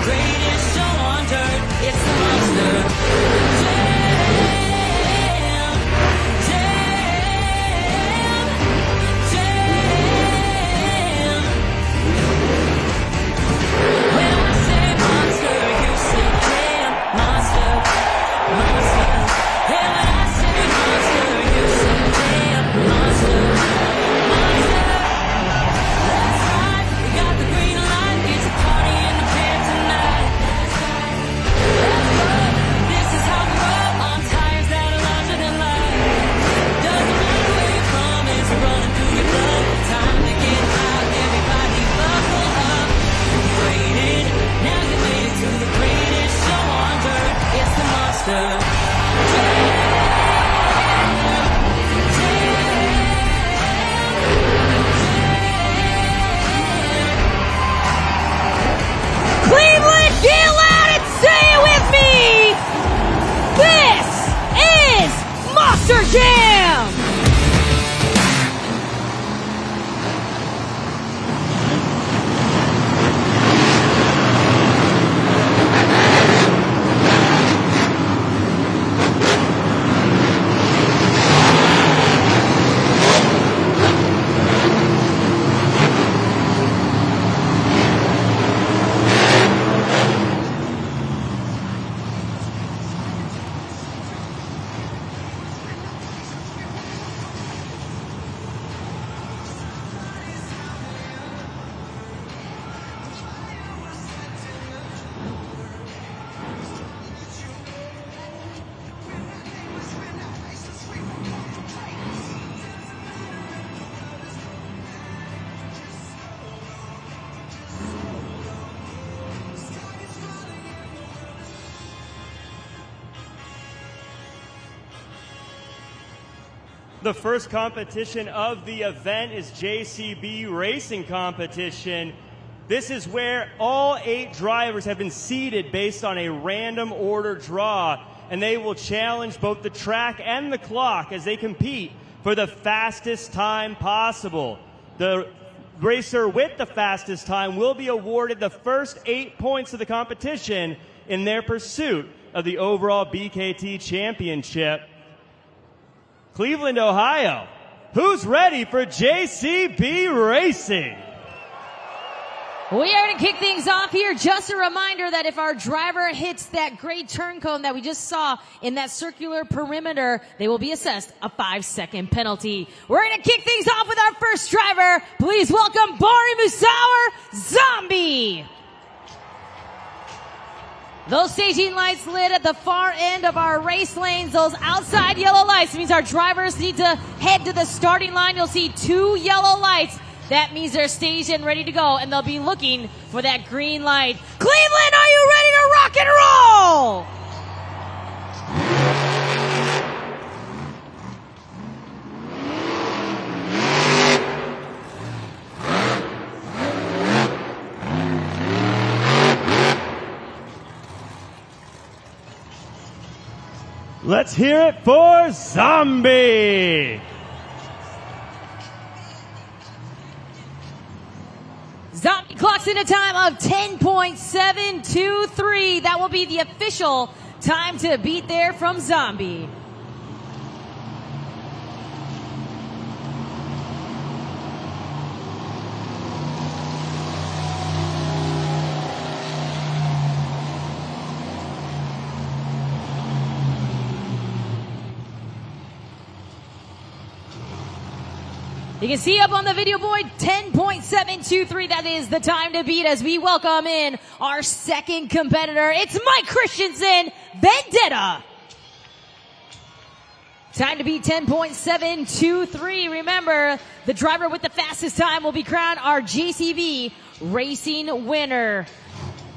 greatest show on dirt. It's the Monster Jam. Jam. Jam. When I say monster, you say jam. Monster. Monster. And when I say monster, you say jam. Monster. Cleveland, get loud and say it with me! This is Monster Jam! The first competition of the event is JCB Racing Competition. This is where all 8 drivers have been seeded based on a random order draw, and they will challenge both the track and the clock as they compete for the fastest time possible. The racer with the fastest time will be awarded the first 8 points of the competition in their pursuit of the overall BKT championship. Cleveland, Ohio, who's ready for JCB Racing? We are going to kick things off here. Just a reminder that if our driver hits that gray turn cone that we just saw in that circular perimeter, they will be assessed a 5-second penalty. We're going to kick things off with our first driver. Please welcome Bari Musauer, Zombie. Those staging lights lit at the far end of our race lanes. Those outside yellow lights means our drivers need to head to the starting line. You'll see 2 yellow lights. That means they're staged and ready to go, and they'll be looking for that green light. Cleveland, are you ready to rock and roll? Let's hear it for Zombie. Zombie clocks in a time of 10.723. That will be the official time to beat there from Zombie. You can see up on the video board, 10.723. That is the time to beat as we welcome in our second competitor. It's Mike Christensen, Vendetta. Time to beat 10.723. Remember, the driver with the fastest time will be crowned our JCB Racing winner.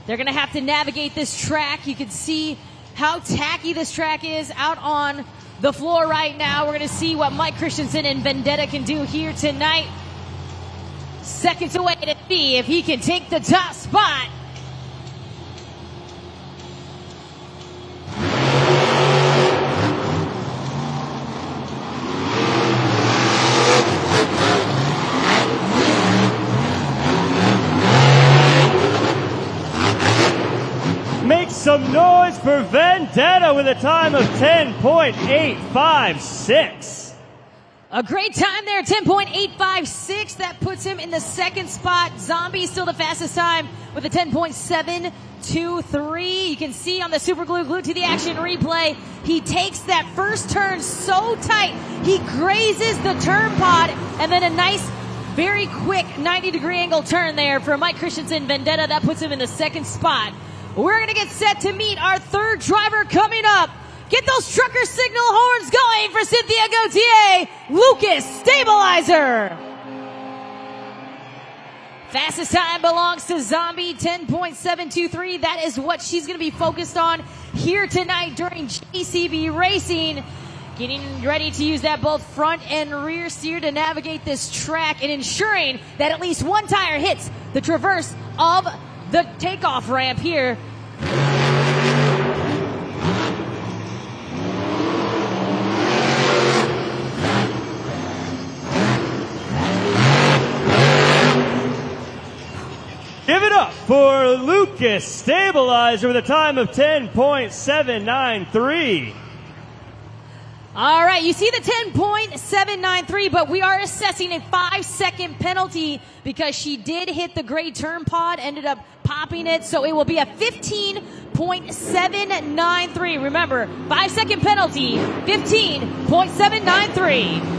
They're going to have to navigate this track. You can see how tacky this track is out on the floor right now. We're going to see what Mike Christensen and Vendetta can do here tonight. Seconds away to see if he can take the top spot. some noise for Vendetta with a time of 10.856. A great time there, 10.856. That puts him in the second spot. Zombie still the fastest time with a 10.723. You can see on the super glue glued to the action replay, he takes that first turn so tight, he grazes the turn pod, and then a nice, very quick 90-degree angle turn there for Mike Christensen. Vendetta, that puts him in the second spot. We're going to get set to meet our third driver coming up. Get those trucker signal horns going for Cynthia Gauthier, Lucas Stabilizer. Fastest time belongs to Zombie, 10.723. That is what she's going to be focused on here tonight during JCB Racing. Getting ready to use that both front and rear steer to navigate this track and ensuring that at least one tire hits the traverse of the takeoff ramp here. Give it up for Lucas Stabilizer with a time of 10.793. All right, you see the 10.793, but we are assessing a 5-second penalty because she did hit the gray turn pod, ended up popping it, so it will be a 15.793. Remember, 5-second penalty, 15.793.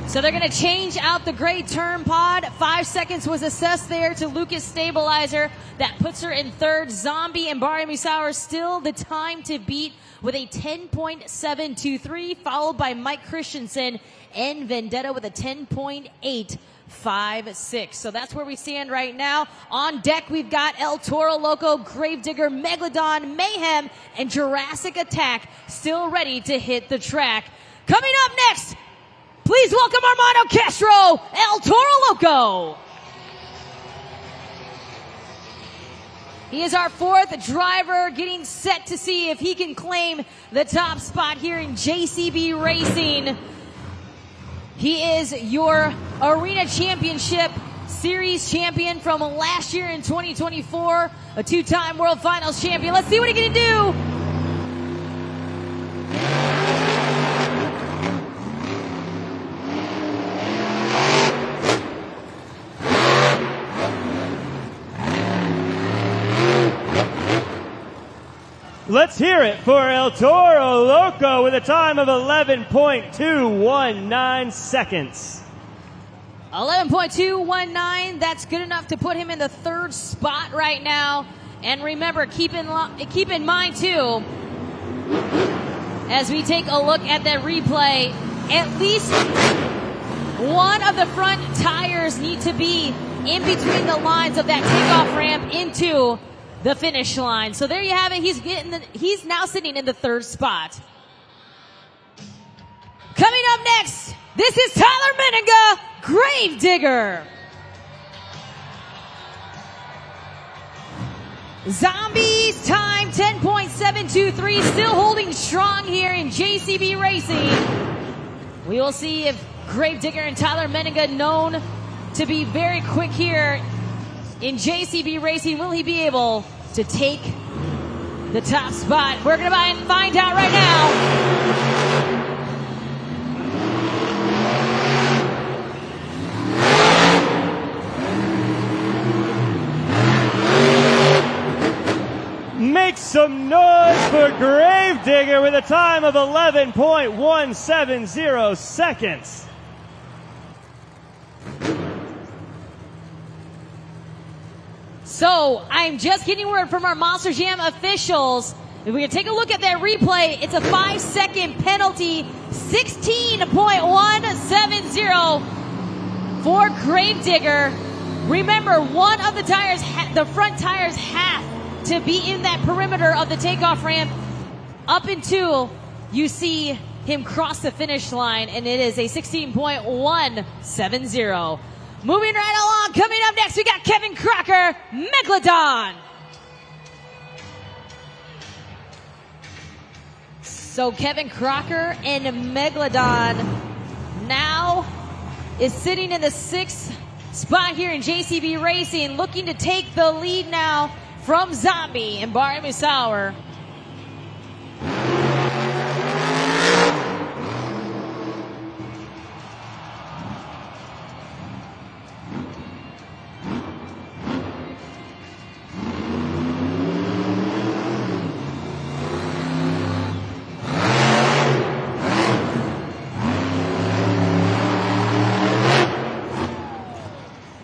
So they're going to change out the gray turn pod. 5 seconds was assessed there to Lucas Stabilizer. That puts her in third. Zombie and Barry Musauer still the time to beat with a 10.723, followed by Mike Christensen and Vendetta with a 10.856. So that's where we stand right now. On deck, we've got El Toro Loco, Gravedigger, Megalodon, Mayhem, and Jurassic Attack still ready to hit the track. Coming up next, please welcome Armando Castro, El Toro Loco. He is our fourth driver, getting set to see if he can claim the top spot here in JCB Racing. He is your Arena Championship Series champion from last year in 2024, a two-time World Finals champion. Let's see what he can do. Let's hear it for El Toro Loco with a time of 11.219 seconds. 11.219, that's good enough to put him in the third spot right now. And remember, keep in mind too, as we take a look at that replay, at least one of the front tires need to be in between the lines of that takeoff ramp into the finish line. So there you have it. He's now sitting in the third spot. Coming up next, this is Tyler Menninga, Gravedigger. Zombies time 10.723, still holding strong here in JCB Racing. We will see if Gravedigger and Tyler Menninga, known to be very quick here in JCB Racing, will he be able to take the top spot? We're going to find out right now. Make some noise for Gravedigger with a time of 11.170 seconds. So, I'm just getting word from our Monster Jam officials. If we can take a look at that replay, it's a 5-second penalty, 16.170 for Gravedigger. Remember, one of the tires, the front tires have to be in that perimeter of the takeoff ramp up until you see him cross the finish line, and it is a 16.170. Moving right along, coming up next, we got Kevin Crocker, Megalodon. So Kevin Crocker and Megalodon now is sitting in the sixth spot here in JCB Racing, looking to take the lead now from Zombie and Barry Musauer.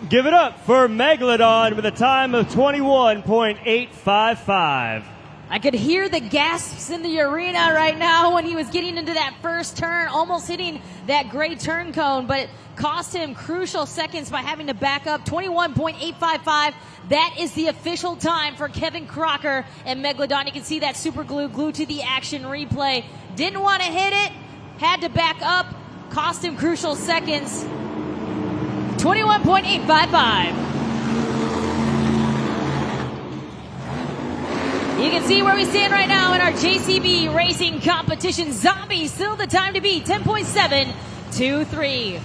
Give it up for Megalodon with a time of 21.855. I could hear the gasps in the arena right now when he was getting into that first turn, almost hitting that gray turn cone, but it cost him crucial seconds by having to back up. 21.855. That is the official time for Kevin Crocker and Megalodon. You can see that super glue glued to the action replay. Didn't want to hit it, had to back up, cost him crucial seconds. 21.855. You can see where we stand right now in our JCB Racing competition. Zombie still the time to beat, 10.723.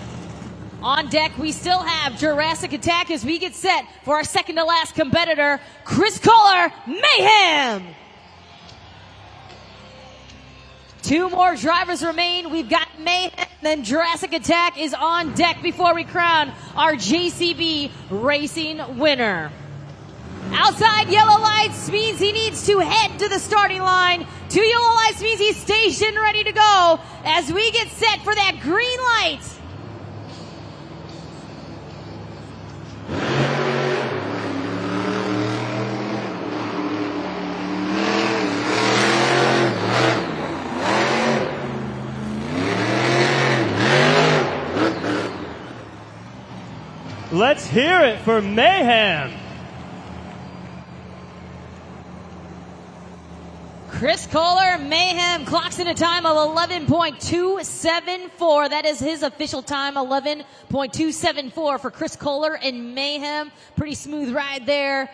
On deck, we still have Jurassic Attack as we get set for our second to last competitor, Chris Kohler, Mayhem. Two more drivers remain. We've got Mayhem, then Jurassic Attack is on deck before we crown our JCB Racing winner. Outside yellow lights means he needs to head to the starting line. Two yellow lights means he's stationed ready to go as we get set for that green light. Let's hear it for Mayhem. Chris Kohler, Mayhem, clocks in a time of 11.274. That is his official time, 11.274 for Chris Kohler and Mayhem. Pretty smooth ride there.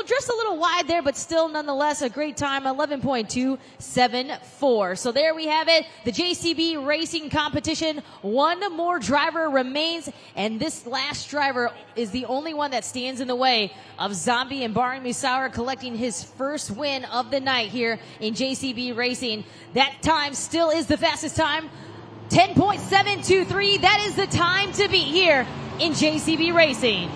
Just a little wide there, but still nonetheless a great time, 11.274. So there we have it, the JCB Racing competition. One more driver remains, and this last driver is the only one that stands in the way of Zombie and Barry Musauer collecting his first win of the night here in JCB Racing. That time still is the fastest time, 10.723. That is the time to beat here in JCB Racing.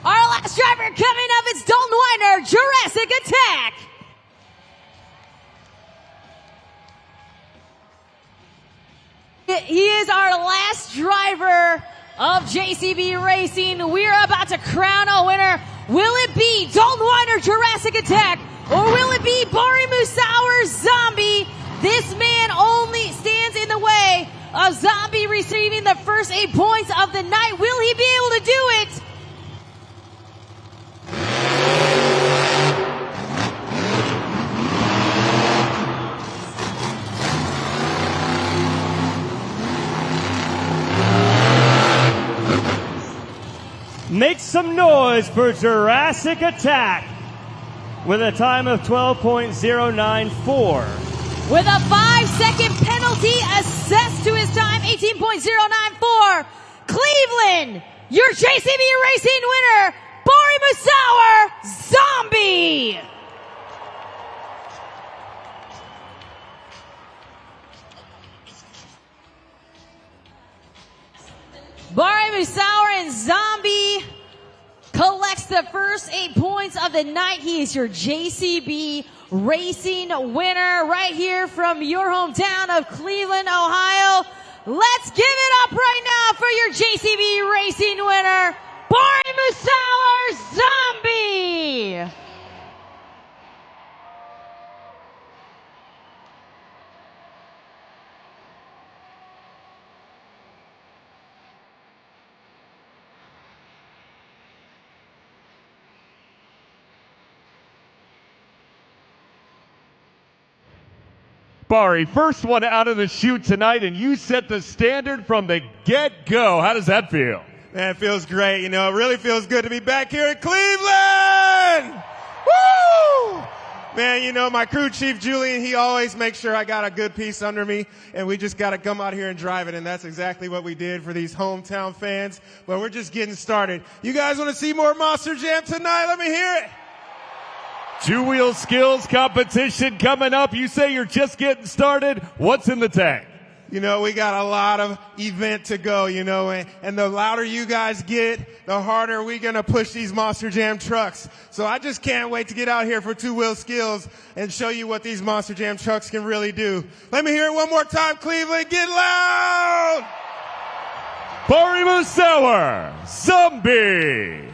Our last driver coming up is Dalton Weiner, Jurassic Attack. He is our last driver of JCB Racing. We are about to crown a winner. Will it be Dalton Weiner, Jurassic Attack, or will it be Barry Musauer, Zombie? This man only stands in the way of Zombie receiving the first 8 points of the night. Will he be able to do it? Make some noise for Jurassic Attack with a time of 12.094. With a 5-second penalty assessed to his time, 18.094. Cleveland, your JCB Racing winner, Barry Musauer, Zombie. Barry Musauer and Zombie collects the first 8 points of the night. He is your JCB Racing winner right here from your hometown of Cleveland, Ohio. Let's give it up right now for your JCB Racing winner, Barry Musauer, Zombie. Bari, first one out of the chute tonight, and you set the standard from the get-go. How does that feel? Man, it feels great. You know, it really feels good to be back here in Cleveland. Woo! Man, you know, my crew chief, Julian, he always makes sure I got a good piece under me, and we just got to come out here and drive it, and that's exactly what we did for these hometown fans. But we're just getting started. You guys want to see more Monster Jam tonight? Let me hear it. Two-wheel skills competition coming up. You say you're just getting started. What's in the tank? You know, we got a lot of event to go, you know, and the louder you guys get, the harder we're going to push these Monster Jam trucks. So I just can't wait to get out here for two-wheel skills and show you what these Monster Jam trucks can really do. Let me hear it one more time, Cleveland. Get loud! Bari Musauer, Zombie.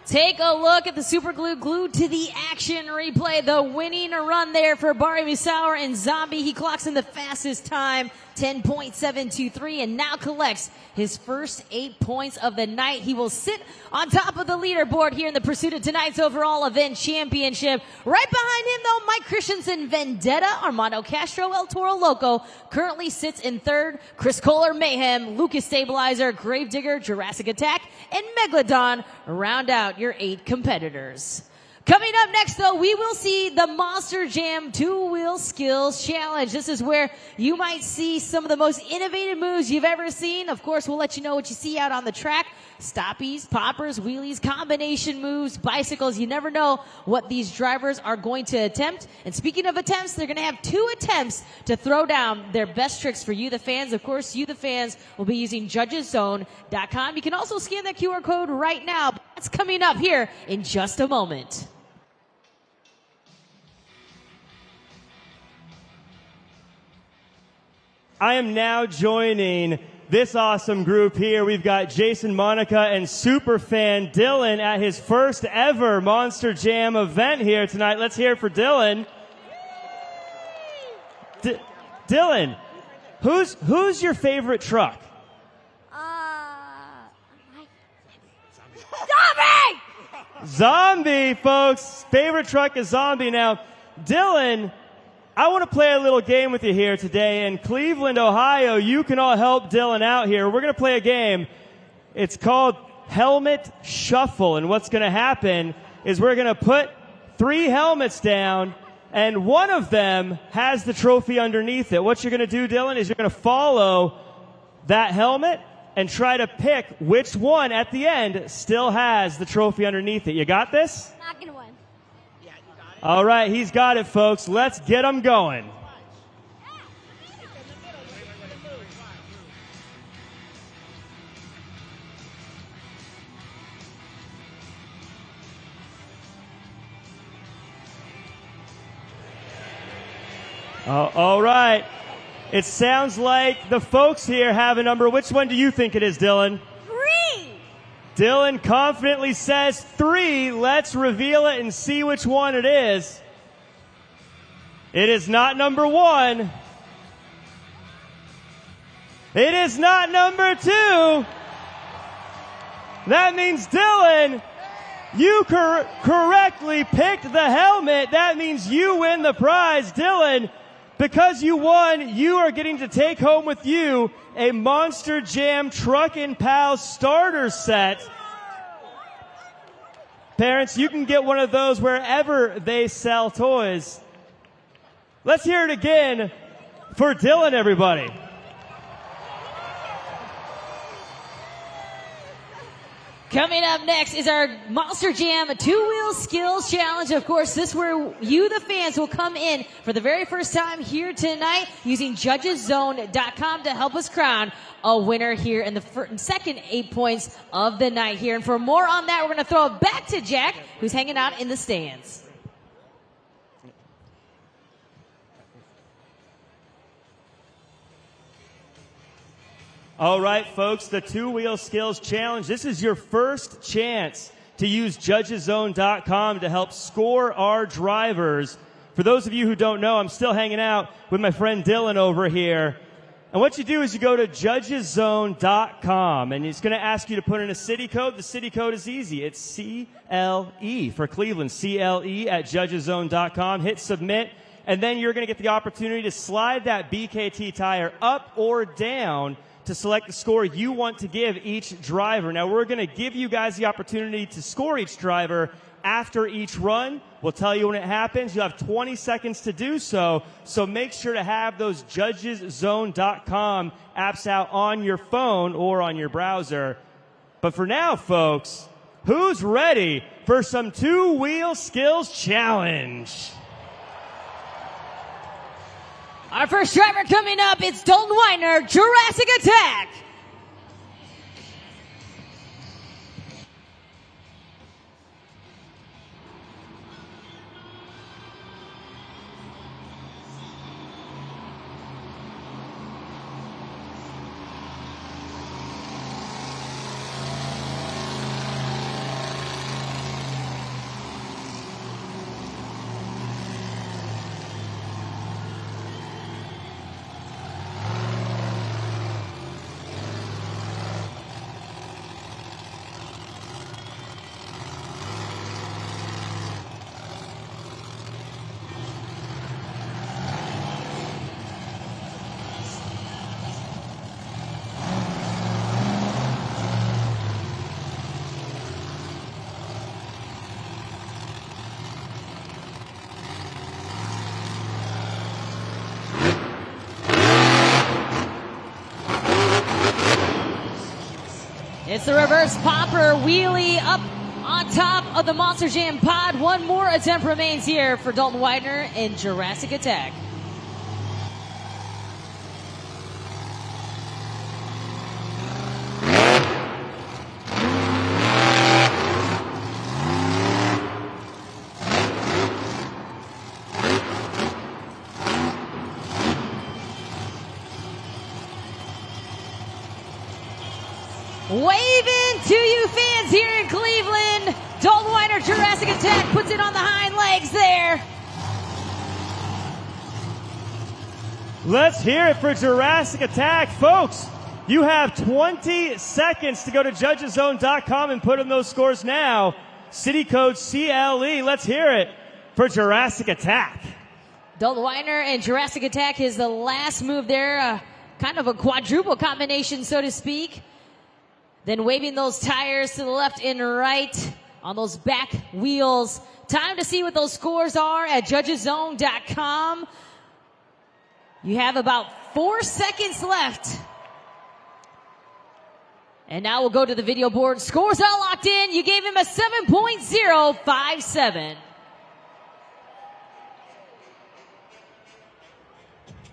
Take a look at the super glue glued to the action replay. The winning run there for Bari Musauer and Zombie. He clocks in the fastest time, 10.723, and now collects his first 8 points of the night. He will sit on top of the leaderboard here in the pursuit of tonight's overall event championship. Right behind him, though, Mike Christensen, Vendetta, Armando Castro, El Toro Loco currently sits in third. Chris Kohler, Mayhem, Lucas Stabilizer, Gravedigger, Jurassic Attack, and Megalodon round out your 8 competitors. Coming up next, though, we will see the Monster Jam Two-Wheel Skills Challenge. This is where you might see some of the most innovative moves you've ever seen. Of course, we'll let you know what you see out on the track. Stoppies, poppers, wheelies, combination moves, bicycles. You never know what these drivers are going to attempt. And speaking of attempts, they're going to have 2 attempts to throw down their best tricks for you, the fans. Of course, you, the fans, will be using judgeszone.com. You can also scan that QR code right now. That's coming up here in just a moment. I am now joining this awesome group here. We've got Jason, Monica, and superfan Dylan at his first ever Monster Jam event here tonight. Let's hear it for Dylan. Dylan, who's your favorite truck? Zombie! Zombie, folks. Favorite truck is Zombie. Now, Dylan, I want to play a little game with you here today. In Cleveland, Ohio, you can all help Dylan out here. We're going to play a game. It's called Helmet Shuffle. And what's going to happen is we're going to put 3 helmets down, and one of them has the trophy underneath it. What you're going to do, Dylan, is you're going to follow that helmet and try to pick which one at the end still has the trophy underneath it. You got this? Not gonna win. All right, he's got it, folks. Let's get him going. All right. It sounds like the folks here have a number. Which one do you think it is, Dylan? 3! Dylan confidently says 3. Let's reveal it and see which one it is. It is not number 1. It is not number 2. That means, Dylan, you correctly picked the helmet. That means you win the prize. Dylan, because you won, you are getting to take home with you a Monster Jam Truck and Pal starter set. Parents, you can get one of those wherever they sell toys. Let's hear it again for Dylan, everybody. Coming up next is our Monster Jam Two-Wheel Skills Challenge. Of course, this is where you, the fans, will come in for the very first time here tonight using judgeszone.com to help us crown a winner here in the second 8 points of the night here. And for more on that, we're going to throw it back to Jack, who's hanging out in the stands. All right, folks, the Two-Wheel Skills Challenge. This is your first chance to use judgeszone.com to help score our drivers. For those of you who don't know, I'm still hanging out with my friend Dylan over here. And what you do is you go to judgeszone.com, and it's going to ask you to put in a city code. The city code is easy. It's CLE for Cleveland, CLE at judgeszone.com. Hit submit, and then you're going to get the opportunity to slide that BKT tire up or down to select the score you want to give each driver. Now, we're going to give you guys the opportunity to score each driver after each run. We'll tell you when it happens. You'll have 20 seconds to do so. So make sure to have those judgeszone.com apps out on your phone or on your browser. But for now, folks, who's ready for some two-wheel skills challenge? Our first driver coming up, it's Dalton Weiner, Jurassic Attack. It's the reverse popper wheelie up on top of the Monster Jam pod. One more attempt remains here for Dalton Weiner in Jurassic Attack. Waving to you fans here in Cleveland. Dalton Weiner, Jurassic Attack, puts it on the hind legs there. Let's hear it for Jurassic Attack. Folks, you have 20 seconds to go to judgeszone.com and put in those scores now. City code CLE. Let's hear it for Jurassic Attack. Dalton Weiner and Jurassic Attack is the last move there. Kind of a quadruple combination, so to speak. Then waving those tires to the left and right on those back wheels. Time to see what those scores are at judgeszone.com. You have about 4 seconds left. And now we'll go to the video board. Scores are locked in. You gave him a 7.057.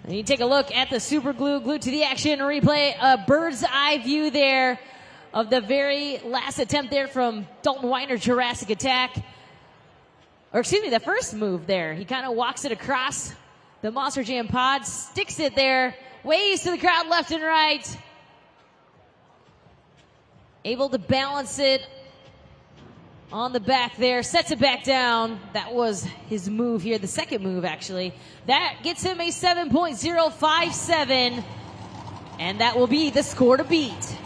And you take a look at the super glue, glued to the action replay, a bird's eye view there of the very last attempt there from Dalton Weiner, Jurassic Attack. Or excuse me, the first move there. He kind of walks it across the Monster Jam pod, sticks it there, waves to the crowd left and right. Able to balance it on the back there, sets it back down. That was his move here, the second move actually. That gets him a 7.057, and that will be the score to beat.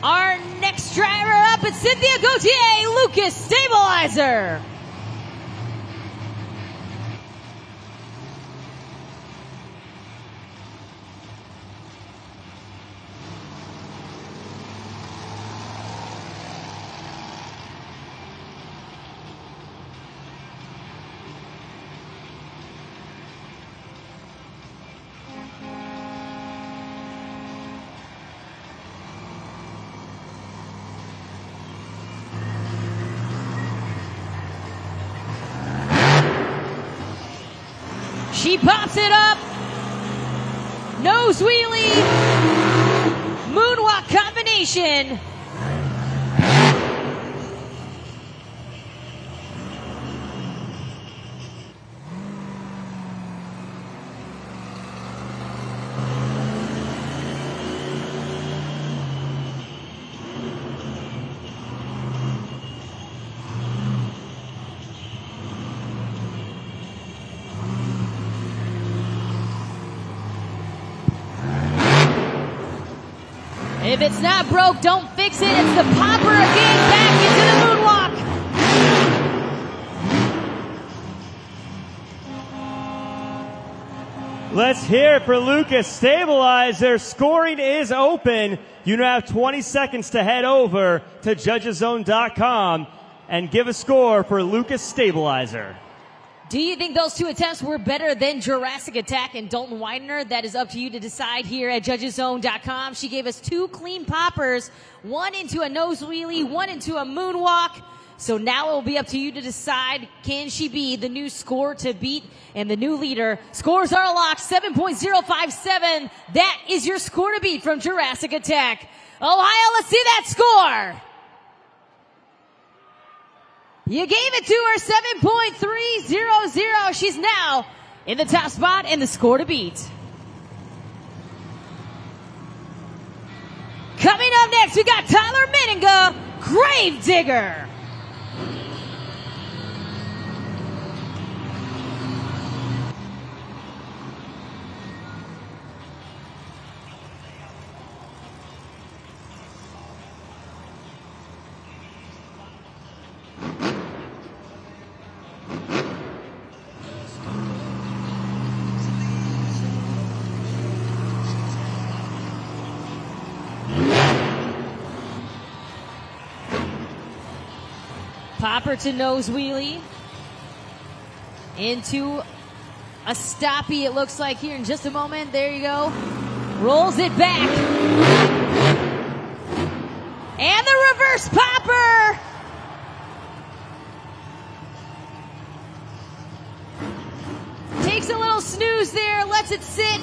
Our next driver up is Cynthia Gauthier, Lucas Stabilizer. She pops it up. Nose wheelie. Moonwalk combination. If it's not broke, don't fix it. It's the popper again, back into the moonwalk. Let's hear it for Lucas Stabilizer. Scoring is open. You now have 20 seconds to head over to judgeszone.com and give a score for Lucas Stabilizer. Do you think those two attempts were better than Jurassic Attack and Dalton Widener? That is up to you to decide here at judgeszone.com. She gave us 2 clean poppers, one into a nose wheelie, one into a moonwalk. So now it will be up to you to decide, can she be the new score to beat and the new leader? Scores are locked, 7.057. That is your score to beat from Jurassic Attack. Ohio, let's see that score. You gave it to her, 7.300. She's now in the top spot and the score to beat. Coming up next, we got Tyler Menninga, Gravedigger. Popper to nose wheelie. Into a stoppie, it looks like here in just a moment. There you go. Rolls it back. And the reverse popper. Takes a little snooze there, lets it sit.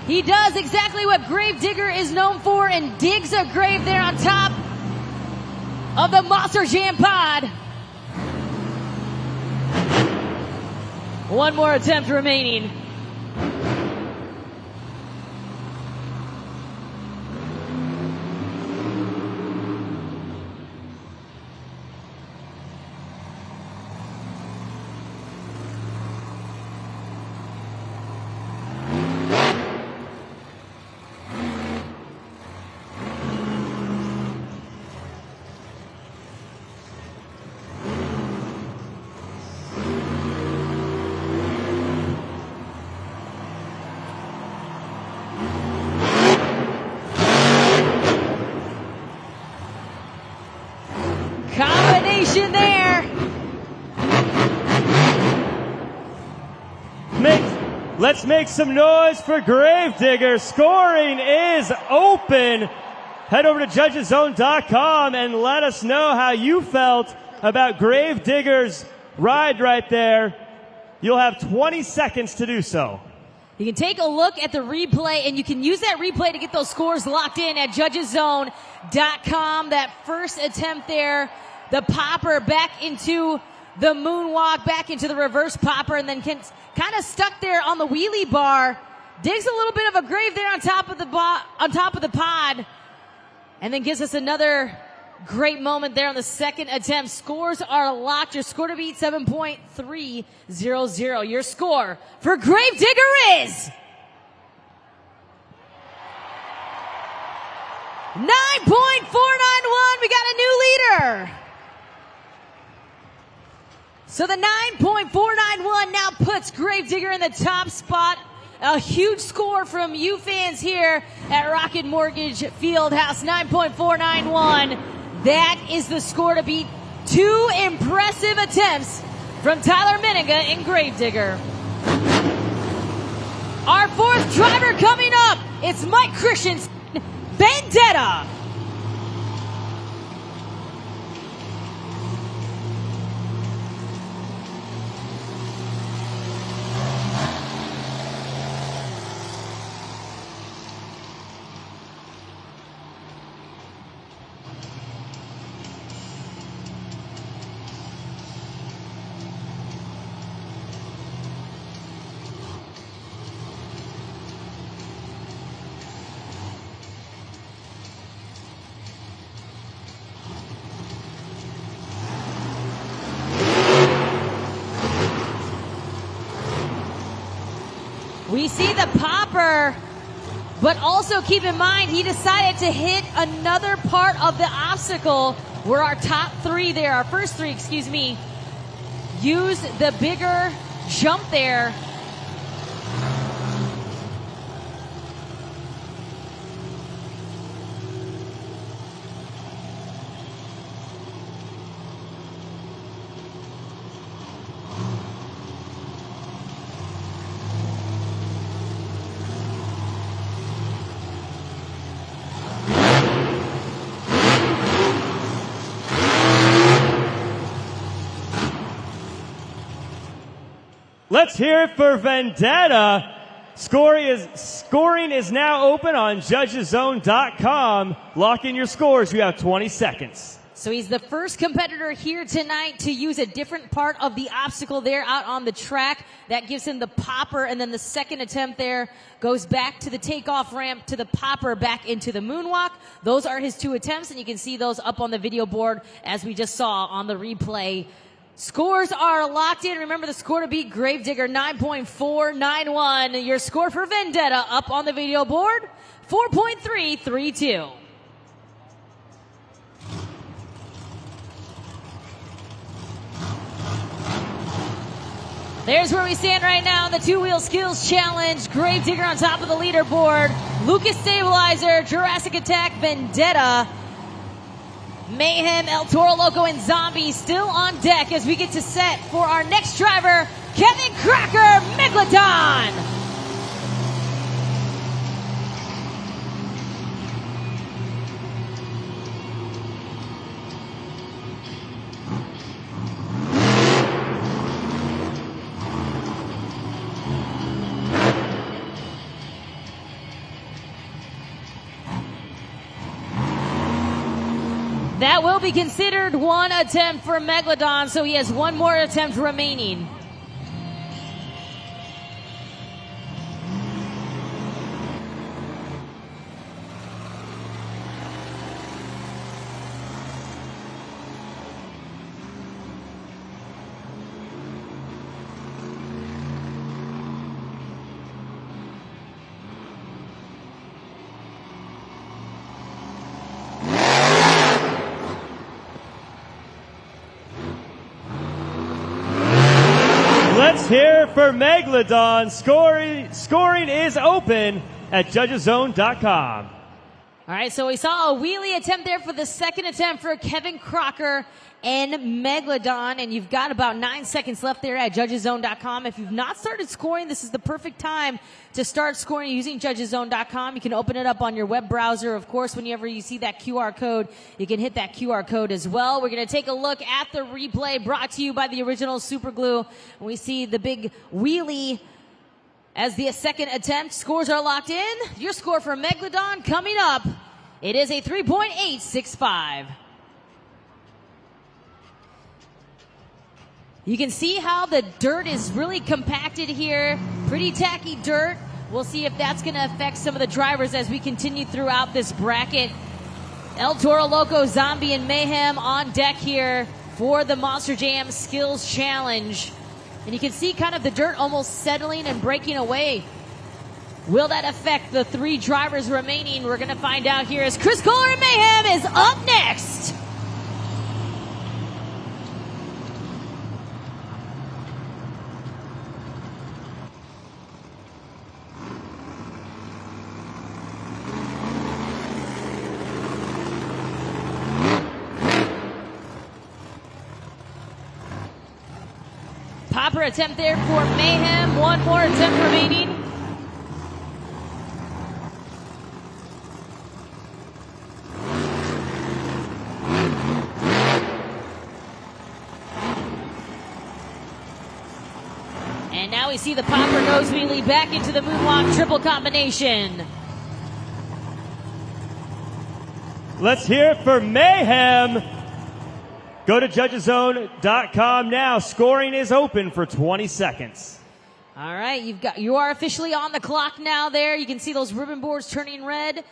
He does exactly what Gravedigger is known for and digs a grave there on top of the Monster Jam pod. One more attempt remaining. Combination there. Let's make some noise for Gravedigger. Scoring is open. Head over to judgeszone.com and let us know how you felt about Gravedigger's ride right there. You'll have 20 seconds to do so. You can take a look at the replay, and you can use that replay to get those scores locked in at judgeszone.com. That first attempt there, the popper back into the moonwalk, back into the reverse popper, and then kind of stuck there on the wheelie bar. Digs a little bit of a grave there on top of the pod, and then gives us another great moment there on the second attempt. Scores are locked. Your score to beat, 7.300. Your score for Gravedigger is 9.491. We got a new leader. So the 9.491 now puts Gravedigger in the top spot. A huge score from you fans here at Rocket Mortgage Fieldhouse, 9.491. That is the score to beat. 2 impressive attempts from Tyler Menninga and Gravedigger. Our fourth driver coming up, it's Mike Christensen, Vendetta. We see the popper, but also keep in mind he decided to hit another part of the obstacle where our top three there, our first three, excuse me, use the bigger jump there. Let's hear it for Vendetta. Scoring is now open on judgeszone.com. Lock in your scores. You have 20 seconds. So he's the first competitor here tonight to use a different part of the obstacle there out on the track. That gives him the popper, and then the second attempt there goes back to the takeoff ramp to the popper back into the moonwalk. Those are his two attempts, and you can see those up on the video board as we just saw on the replay. Scores are locked in. Remember the score to beat Gravedigger, 9.491. Your score for Vendetta up on the video board, 4.332. There's where we stand right now in the two-wheel skills challenge. Gravedigger on top of the leaderboard. Lucas Stabilizer, Jurassic Attack, Vendetta, Mayhem, El Toro Loco, and Zombie still on deck as we get to set for our next driver, Kevin Crocker, Megalodon. That will be considered one attempt for Megalodon, so he has one more attempt remaining. Let's hear it for Megalodon. Scoring is open at judgeszone.com. All right, so we saw a wheelie attempt there for the second attempt for Kevin Crocker and Megalodon, and you've got about 9 seconds left there at judgeszone.com. If you've not started scoring, this is the perfect time to start scoring using judgeszone.com. You can open it up on your web browser. Of course, whenever you see that QR code, you can hit that QR code as well. We're going to take a look at the replay brought to you by the original Super Glue. We see the big wheelie as the second attempt. Scores are locked in. Your score for Megalodon coming up. It is a 3.865. You can see how the dirt is really compacted here. Pretty tacky dirt. We'll see if that's going to affect some of the drivers as we continue throughout this bracket. El Toro Loco, Zombie, and Mayhem on deck here for the Monster Jam Skills Challenge. And you can see kind of the dirt almost settling and breaking away. Will that affect the three drivers remaining? We're going to find out here as Chris Kohler and Mayhem is up next. Popper attempt there for Mayhem. One more attempt remaining. And now we see the popper nose wheelie back into the moonwalk triple combination. Let's hear it for Mayhem. Go to judgeszone.com now. Scoring is open for 20 seconds. All right, you are officially on the clock now there. You can see those ribbon boards turning red.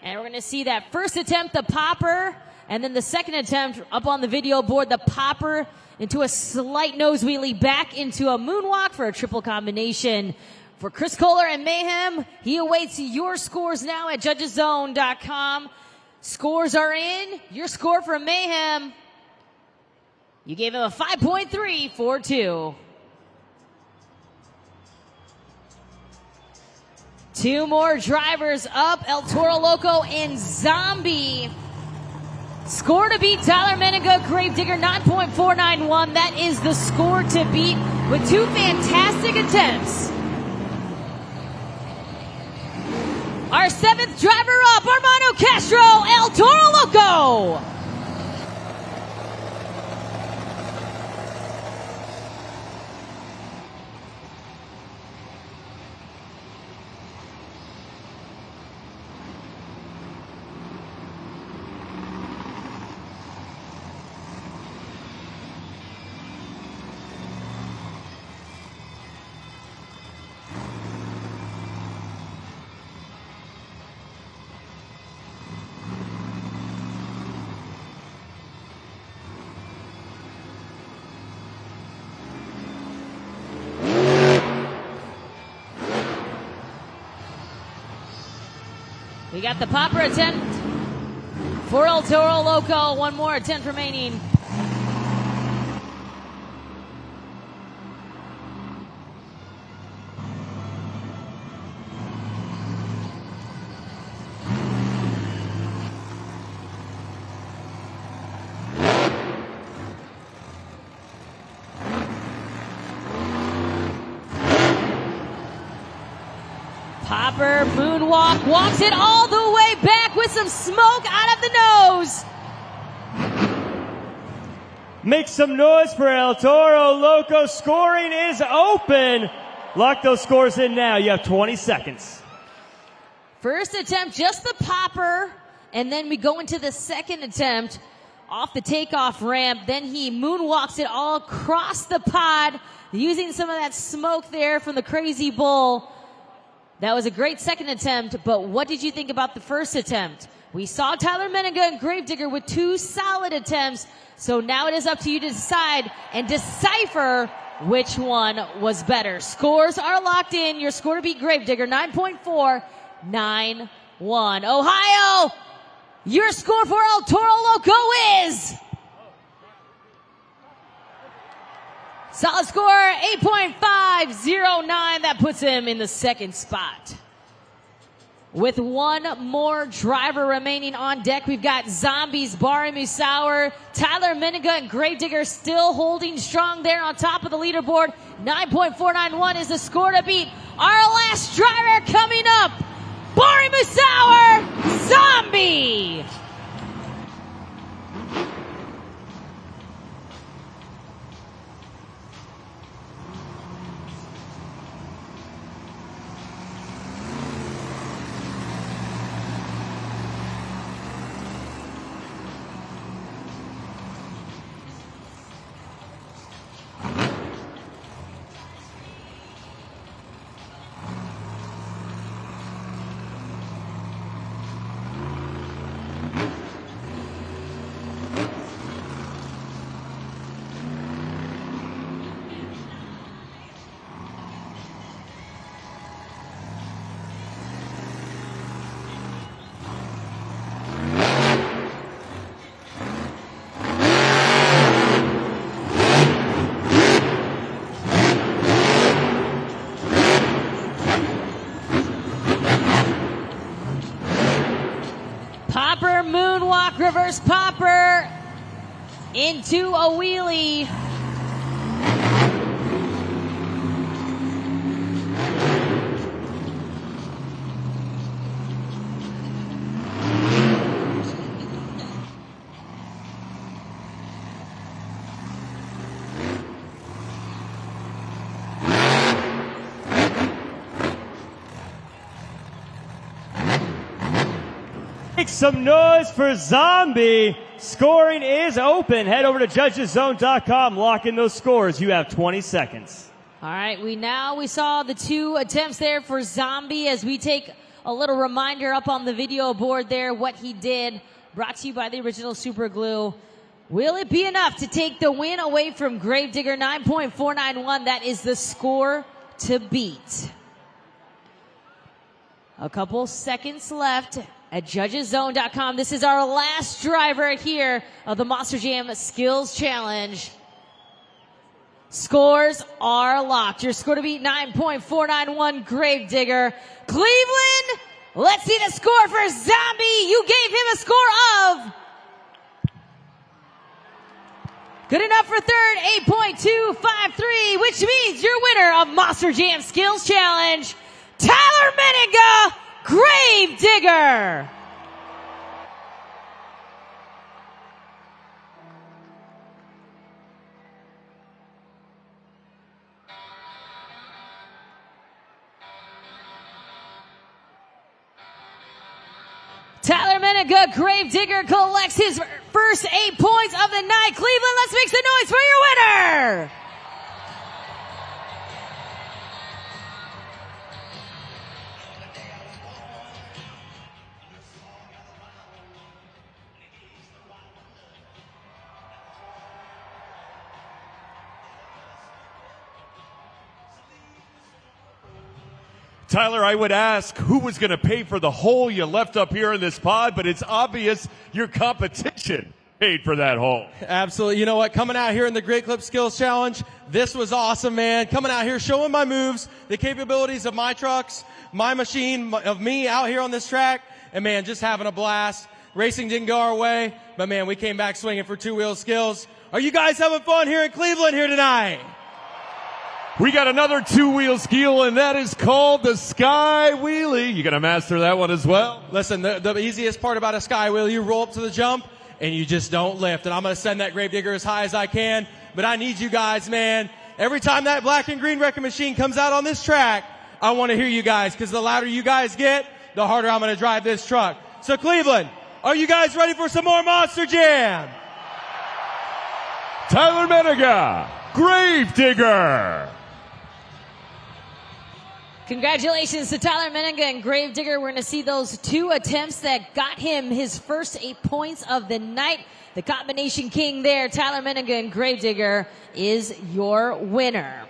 And we're going to see that first attempt, the popper, and then the second attempt up on the video board, the popper into a slight nose wheelie back into a moonwalk for a triple combination For Chris Kohler and Mayhem, he awaits your scores now at judgeszone.com. Scores are in. Your score for Mayhem, you gave him a 5.342. Two more drivers up, El Toro Loco and Zombie. Score to beat, Tyler Menninga, Gravedigger, 9.491. That is the score to beat with two fantastic attempts. Our seventh driver up, Armando Castro, El Toro Loco. We got the popper attempt for El Toro Loco. One more attempt remaining. Popper moonwalk, walks it all the way back with some smoke out of the nose. Make some noise for El Toro Loco. Scoring is open. Lock those scores in now. You have 20 seconds. First attempt, just the popper, and then we go into the second attempt off the takeoff ramp. Then he moonwalks it all across the pod, using some of that smoke there from the Crazy Bull. That was a great second attempt, but what did you think about the first attempt? We saw Tyler Menninga and Gravedigger with two solid attempts, so now it is up to you to decide and decipher which one was better. Scores are locked in. Your score to beat Gravedigger, 9.491. Ohio, your score for El Toro Loco is... solid score, 8.509. That puts him in the second spot. With one more driver remaining on deck, we've got Zombies, Bari Musauer, Tyler Menninga, and Gravedigger still holding strong there on top of the leaderboard. 9.491 is the score to beat. Our last driver coming up, Bari Musauer, Zombie. Popper moonwalk, reverse popper into a wheelie. Make some noise for Zombie. Scoring is open. Head over to judgeszone.com. Lock in those scores. You have 20 seconds. All right, we saw the two attempts there for Zombie as we take a little reminder up on the video board there what he did. Brought to you by the original Super Glue. Will it be enough to take the win away from Gravedigger? 9.491. That is the score to beat. A couple seconds left at judgeszone.com. This is our last driver here of the Monster Jam Skills Challenge. Scores are locked. Your score to beat 9.491 Gravedigger. Cleveland, let's see the score for Zombie. You gave him a score of good enough for third, 8.253, which means your winner of Monster Jam Skills Challenge, Tyler Menninga, Gravedigger. Tyler Menninga, Gravedigger, collects his first 8 points of the night. Cleveland, let's make some noise for your winner. Tyler, I would ask who was going to pay for the hole you left up here in this pod, but it's obvious your competition paid for that hole. Absolutely. You know what? Coming out here in the Great Clip Skills Challenge, this was awesome, man. Coming out here, showing my moves, the capabilities of my trucks, my machine, of me out here on this track, and man, just having a blast. Racing didn't go our way, but man, we came back swinging for two-wheel skills. Are you guys having fun here in Cleveland here tonight? We got another two-wheel skill, and that is called the Sky Wheelie. You going to master that one as well? Listen, the easiest part about a Sky Wheelie, you roll up to the jump, and you just don't lift. And I'm going to send that Gravedigger as high as I can, but I need you guys, man. Every time that black and green wrecking machine comes out on this track, I want to hear you guys, because the louder you guys get, the harder I'm going to drive this truck. So Cleveland, are you guys ready for some more Monster Jam? Tyler Menninga, Gravedigger. Congratulations to Tyler Menninga and Gravedigger. We're going to see those two attempts that got him his first 8 points of the night. The combination king there, Tyler Menninga and Gravedigger, is your winner.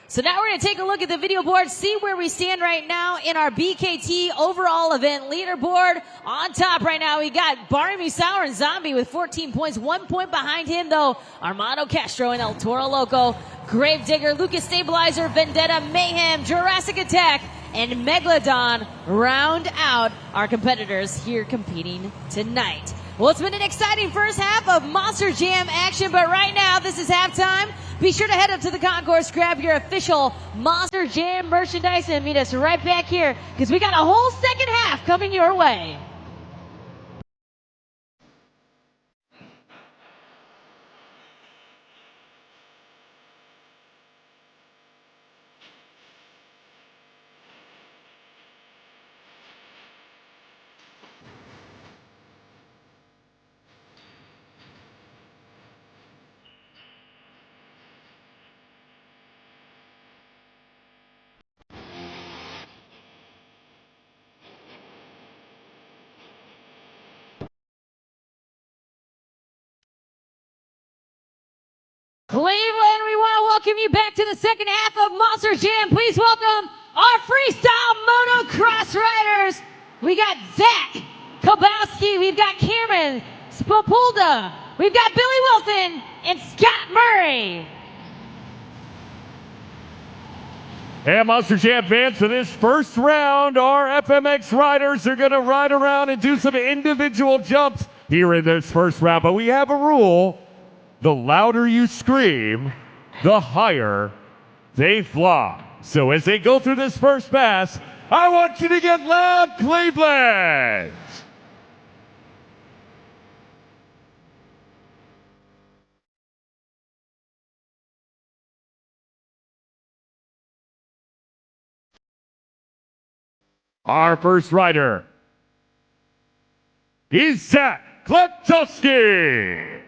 So now we're going to take a look at the video board, see where we stand right now in our BKT overall event leaderboard. On top right now, we got Barry Musauer and Zombie with 14 points. 1 point behind him, though, Armando Castro and El Toro Loco. Gravedigger, Lucas Stabilizer, Vendetta, Mayhem, Jurassic Attack, and Megalodon round out our competitors here competing tonight. Well, it's been an exciting first half of Monster Jam action, but right now, this is halftime. Be sure to head up to the concourse, grab your official Monster Jam merchandise, and meet us right back here, because we got a whole second half coming your way. Cleveland, we want to welcome you back to the second half of Monster Jam. Please welcome our freestyle motocross riders. We got Zach Kobowski, we've got Cameron Spopulda, we've got Billy Wilson, and Scott Murray. And Monster Jam fans, for this first round, our FMX riders are going to ride around and do some individual jumps here in this first round. But we have a rule. The louder you scream, the higher they fly. So as they go through this first pass, I want you to get loud, Cleveland! Our first rider is Zach Kleptowski.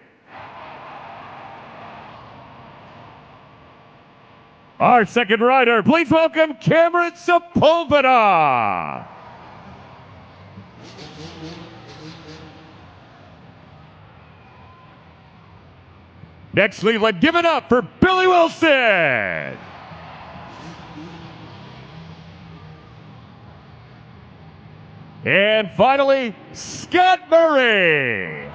Our second rider, please welcome Cameron Sepulveda. Next, Cleveland, give it up for Billy Wilson. And finally, Scott Murray.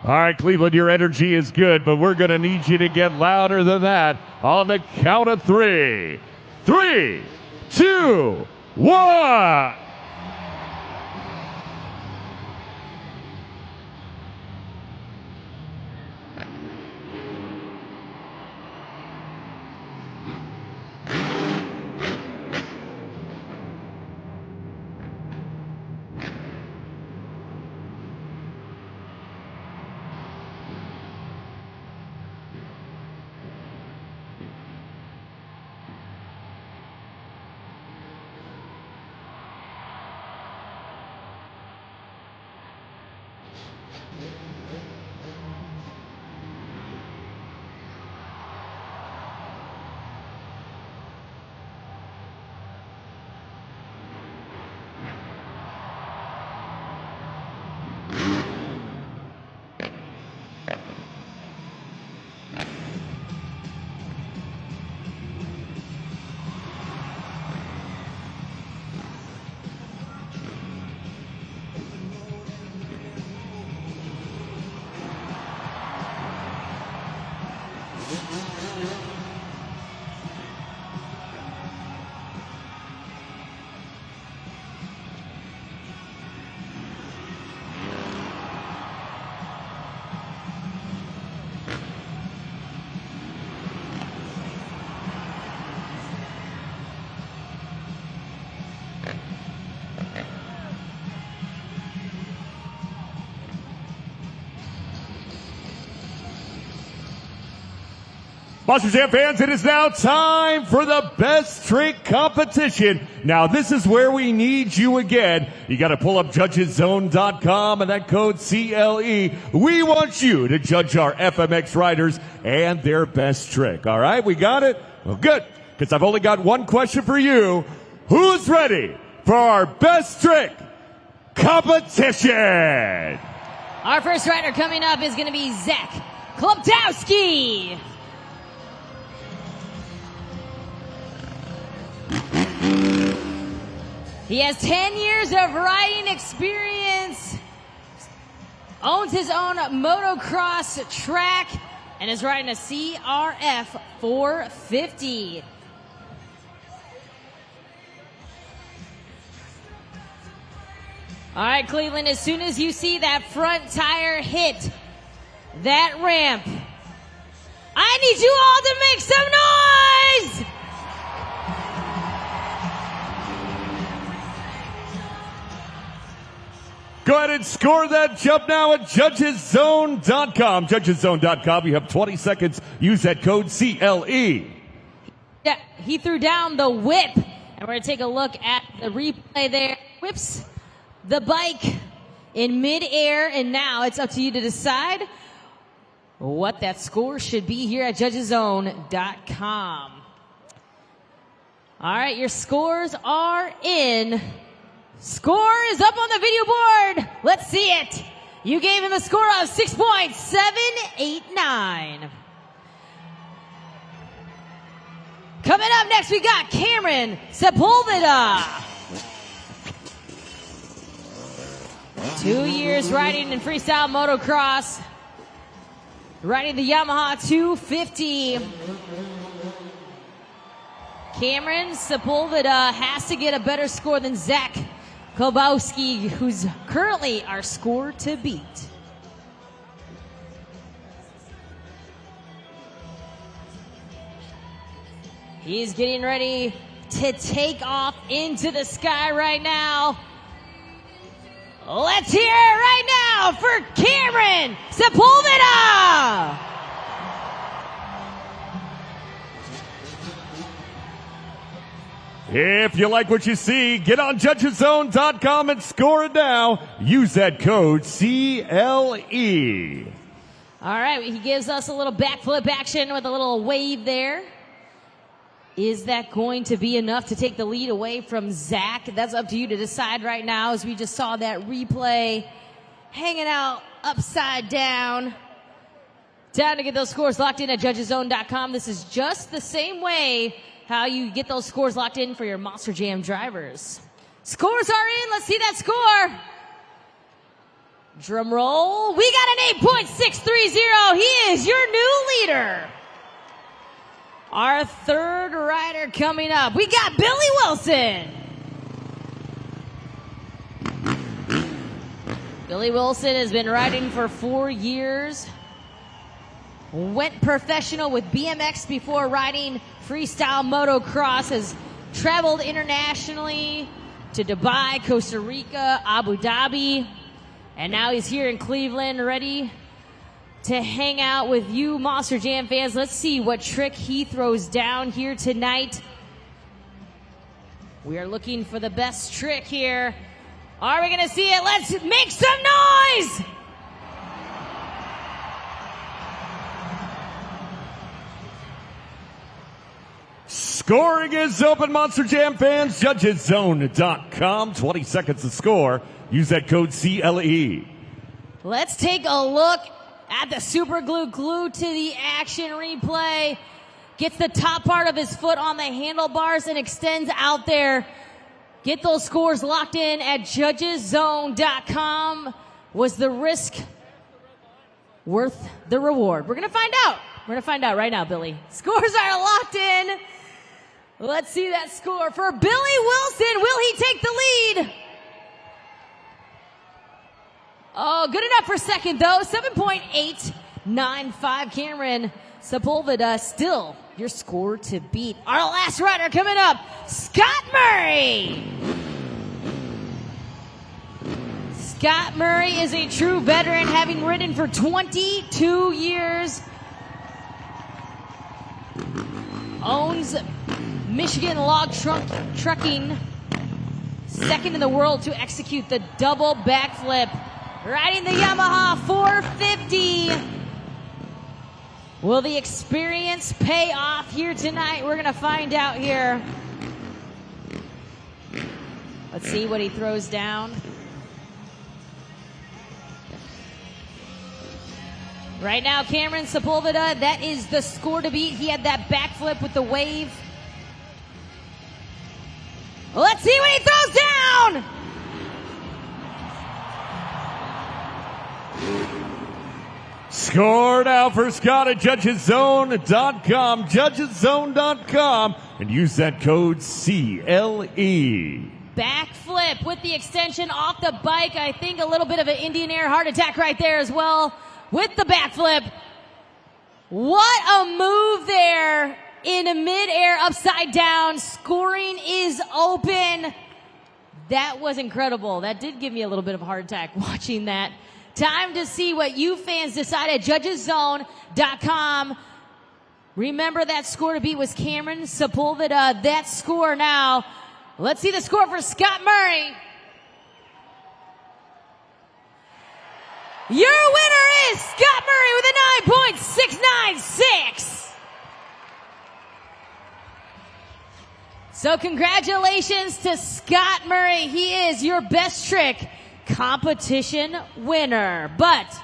All right, Cleveland, your energy is good, but we're going to need you to get louder than that on the count of 3. 3, 2, 1. Monster Jam fans, it is now time for the best trick competition. Now, this is where we need you again. You got to pull up judgeszone.com and that code CLE. We want you to judge our FMX riders and their best trick. All right, we got it? Well, good, because I've only got one question for you. Who's ready for our best trick competition? Our first rider coming up is going to be Zach Kloptowski. He has 10 years of riding experience, owns his own motocross track, and is riding a CRF 450. All right, Cleveland, as soon as you see that front tire hit that ramp, I need you all to make some noise! Go ahead and score that jump now at judgeszone.com. Judgeszone.com, you have 20 seconds. Use that code CLE. Yeah, he threw down the whip. And we're going to take a look at the replay there. Whips the bike in midair, and now it's up to you to decide what that score should be here at judgeszone.com. All right, your scores are in. Score is up on the video board. Let's see it. You gave him a score of 6.789. Coming up next, we got Cameron Sepulveda. 2 years riding in freestyle motocross, riding the Yamaha 250. Cameron Sepulveda has to get a better score than Zach Kloptowski, who's currently our score to beat. He's getting ready to take off into the sky right now. Let's hear it right now for Cameron Sepulveda. If you like what you see, get on judgeszone.com and score it now. Use that code CLE. All right, he gives us a little backflip action with a little wave there. 2 years riding in freestyle motocross, riding the Yamaha 250. Cameron Sepulveda has to get a better score than Zach Kloptowski, who's currently our score to beat. He's getting ready to take off into the sky right now. Let's hear it right now for Cameron Sepulveda. If you like what you see, get on judgeszone.com and score it now. Use that code CLE. All right, he gives us a little backflip action with a little wave there. Is that going to be enough to take the lead away from Zach? That's up to you to decide right now, as we just saw that replay hanging out upside down. Time to get those scores locked in at judgeszone.com. This is just the same way how you get those scores locked in for your Monster Jam drivers. Scores are in. Let's see that score. Drum roll. We got an 8.630. He is your new leader. Our third rider coming up. We got Billy Wilson. Billy Wilson has been riding for 4 years. Went professional with BMX before riding freestyle motocross. Has traveled internationally to Dubai, Costa Rica, Abu Dhabi. And now he's here in Cleveland, ready to hang out with you Monster Jam fans. Let's see what trick he throws down here tonight. We are looking for the best trick here. Are we going to see it? Let's make some noise! Scoring is open, Monster Jam fans. Judgeszone.com. 20 seconds to score. Use that code CLE. Let's take a look at the super glue glued to the action replay. Gets the top part of his foot on the handlebars and extends out there. Get those scores locked in at judgeszone.com. Was the risk worth the reward? We're going to find out. We're going to find out right now, Billy. Scores are locked in. Let's see that score for Billy Wilson. Will he take the lead? Oh, good enough for second, though. 7.895. Cameron Sepulveda still your score to beat. Our last rider coming up, Scott Murray. Scott Murray is a true veteran, having ridden for 22 years. Owns Michigan Log Trucking, second in the world to execute the double backflip. Riding the Yamaha 450. Will the experience pay off here tonight? We're going to find out here. Let's see what he throws down. Right now, Cameron Sepulveda, that is the score to beat. He had that backflip with the wave. Let's see what he throws down. Score now for Scott at judgeszone.com. Judgeszone.com. And use that code CLE. Backflip with the extension off the bike. I think a little bit of an Indian Air heart attack right there as well with the backflip. What a move there in a mid-air upside down. Scoring is open. That was incredible. That did give me a little bit of a heart attack watching that. Time to see what you fans decide at judgeszone.com. Remember that score to beat was Cameron Sepulveda. That score now. Let's see the score for Scott Murray. Your winner is Scott Murray with a 9.696. So congratulations to Scott Murray. He is your best trick competition winner. But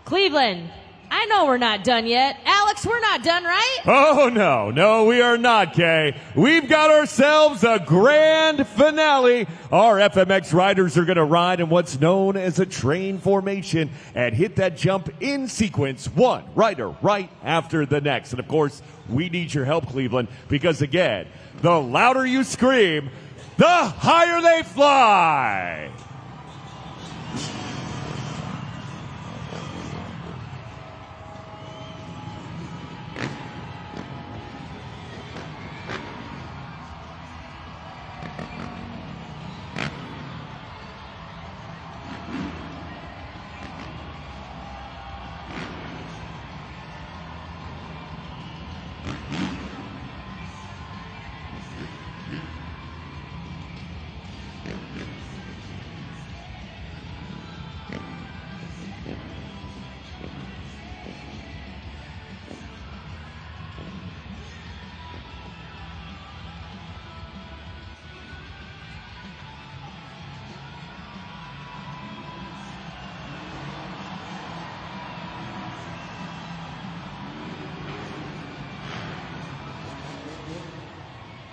Cleveland, I know we're not done yet. Alex, we're not done, right? Oh, no, we are not, Kay. We've got ourselves a grand finale. Our FMX riders are going to ride in what's known as a train formation and hit that jump in sequence, one rider right after the next. And of course, we need your help, Cleveland, because again, the louder you scream, the higher they fly.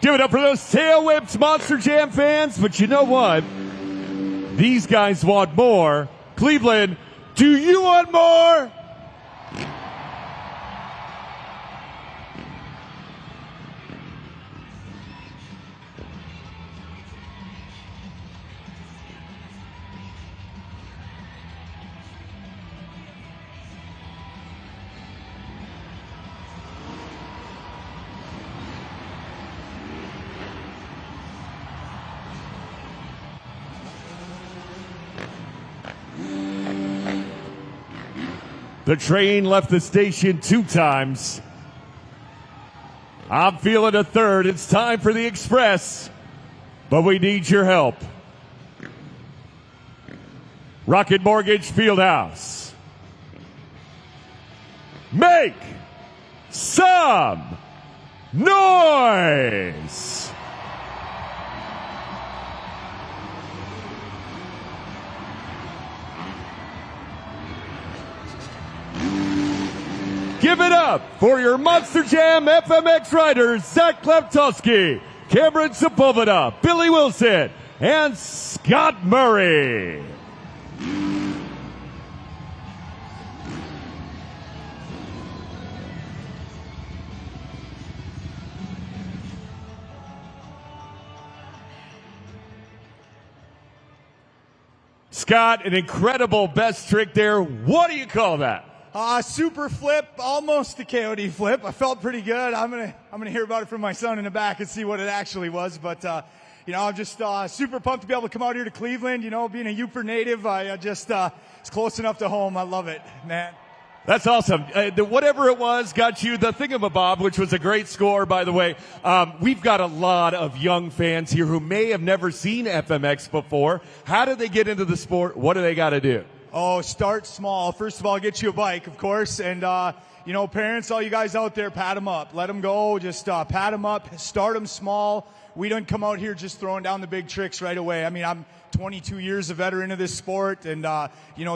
Give it up for those tail whips, Monster Jam fans. But you know what? These guys want more. Cleveland, do you want more? The train left the station 2 times. I'm feeling a third. It's time for the express, but we need your help. Rocket Mortgage Fieldhouse. Make some noise! Give it up for your Monster Jam FMX riders, Zach Kleptowski, Cameron Sepulveda, Billy Wilson, and Scott Murray. Scott, an incredible best trick there. What do you call that? Super flip, almost a KOD flip. I felt pretty good. I'm gonna hear about it from my son in the back and see what it actually was. But I'm just super pumped to be able to come out here to Cleveland. You know, being a Uper native, it's close enough to home. I love it, man. That's awesome. Whatever it was got you the thingamabob, which was a great score, by the way. We've got a lot of young fans here who may have never seen FMX before. How do they get into the sport? What do they got to do? Oh, start small. First of all, get you a bike, of course. And, parents, all you guys out there, pat them up. Let them go. Just pat them up. Start them small. We don't come out here just throwing down the big tricks right away. I mean, I'm 22 years a veteran of this sport. And,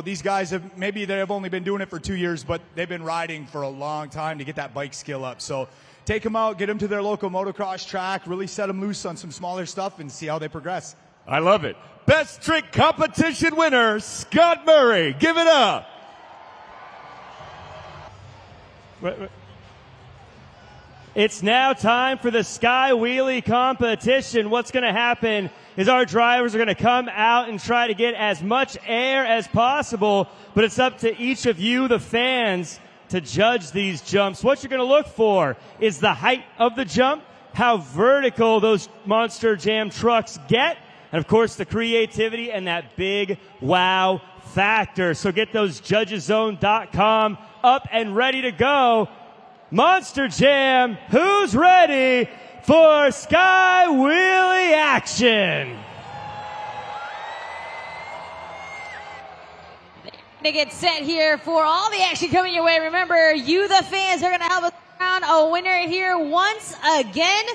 these guys they've only been doing it for 2 years, but they've been riding for a long time to get that bike skill up. So take them out, get them to their local motocross track, really set them loose on some smaller stuff and see how they progress. I love it. Best trick competition winner, Scott Murray. Give it up. It's now time for the Sky Wheelie competition. What's going to happen is our drivers are going to come out and try to get as much air as possible, but it's up to each of you, the fans, to judge these jumps. What you're going to look for is the height of the jump, how vertical those Monster Jam trucks get, and, of course, the creativity and that big wow factor. So get those judgeszone.com up and ready to go. Monster Jam, who's ready for Sky Wheelie action? To get set here for all the action coming your way. Remember, you, the fans, are going to help us crown a winner here once again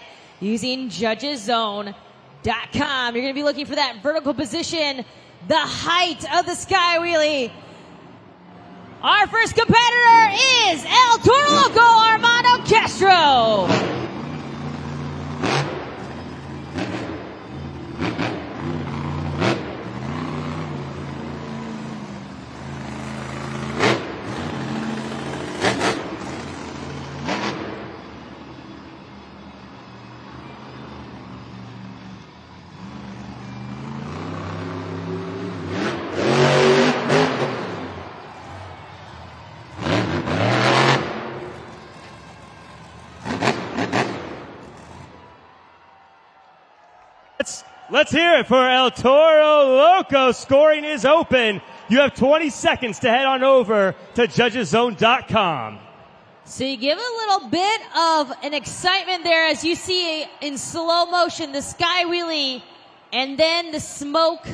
using judgeszone.com. You're going to be looking for that vertical position, the height of the Sky Wheelie. Our first competitor is El Toro Loco Armando Castro. Let's hear it for El Toro Loco. Scoring is open. You have 20 seconds to head on over to judgeszone.com. So you give a little bit of an excitement there as you see in slow motion the Sky Wheelie and then the smoke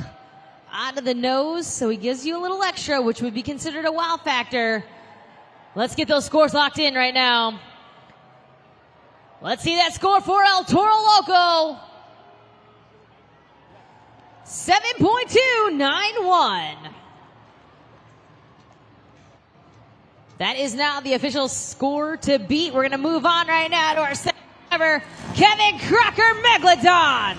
out of the nose. So he gives you a little extra, which would be considered a wow factor. Let's get those scores locked in right now. Let's see that score for El Toro Loco. 7.291. That is now the official score to beat. We're going to move on right now to our second driver, Kevin Crocker Megalodon.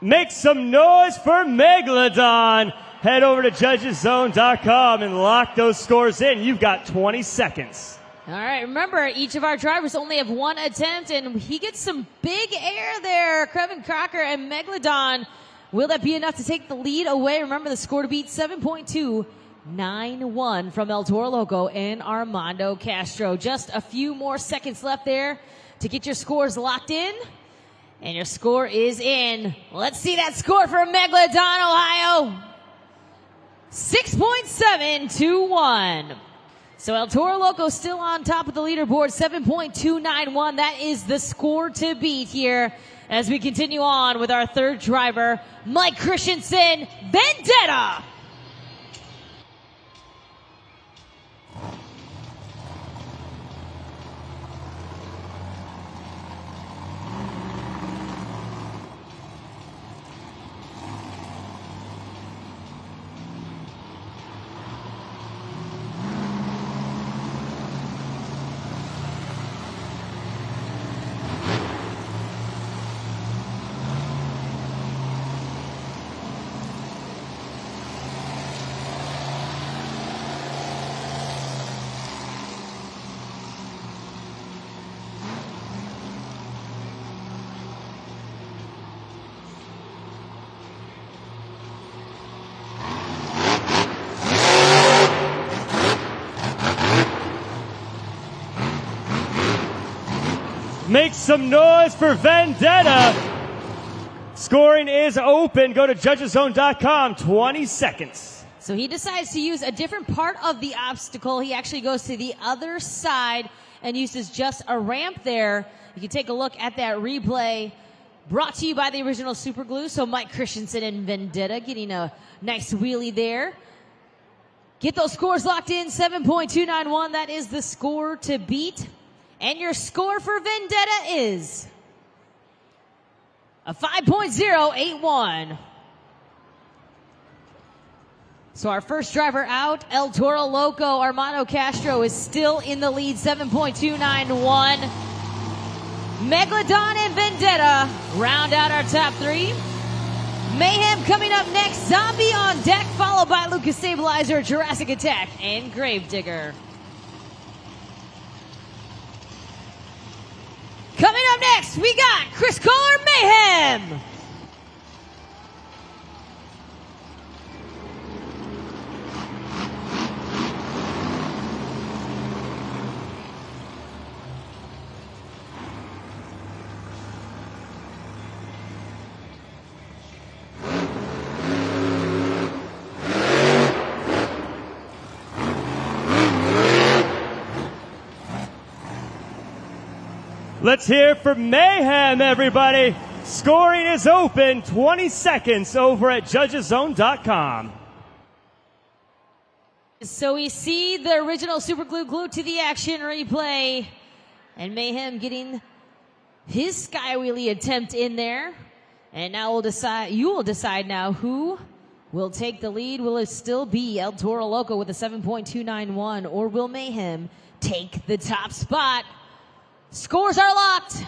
Make some noise for Megalodon. Head over to judgeszone.com and lock those scores in. You've got 20 seconds. All right, remember, each of our drivers only have one attempt, and he gets some big air there. Kevin Crocker and Megalodon. Will that be enough to take the lead away? Remember, the score to beat 7.291 from El Toro Loco and Armando Castro. Just a few more seconds left there to get your scores locked in. And your score is in. Let's see that score for Megalodon, Ohio. 6.721. So El Toro Loco still on top of the leaderboard, 7.291. That is the score to beat here as we continue on with our third driver, Mike Christensen, Vendetta. Make some noise for Vendetta. Scoring is open. Go to judgeszone.com. 20 seconds. So he decides to use a different part of the obstacle. He actually goes to the other side and uses just a ramp there. You can take a look at that replay brought to you by the original Super Glue. So Mike Christensen and Vendetta getting a nice wheelie there. Get those scores locked in. 7.291. That is the score to beat. And your score for Vendetta is a 5.081. So our first driver out, El Toro Loco, Armando Castro is still in the lead, 7.291. Megalodon and Vendetta round out our top three. Mayhem coming up next, Zombie on deck, followed by Lucas Stabilizer, Jurassic Attack, and Gravedigger. Coming up next, we got Chris Kohler Mayhem. Let's hear for Mayhem, everybody. Scoring is open. 20 seconds over at judgeszone.com. So we see the original Super Glue glued to the action replay. And Mayhem getting his Sky Wheelie attempt in there. And now you will decide now who will take the lead. Will it still be El Toro Loco with a 7.291, or will Mayhem take the top spot? Scores are locked.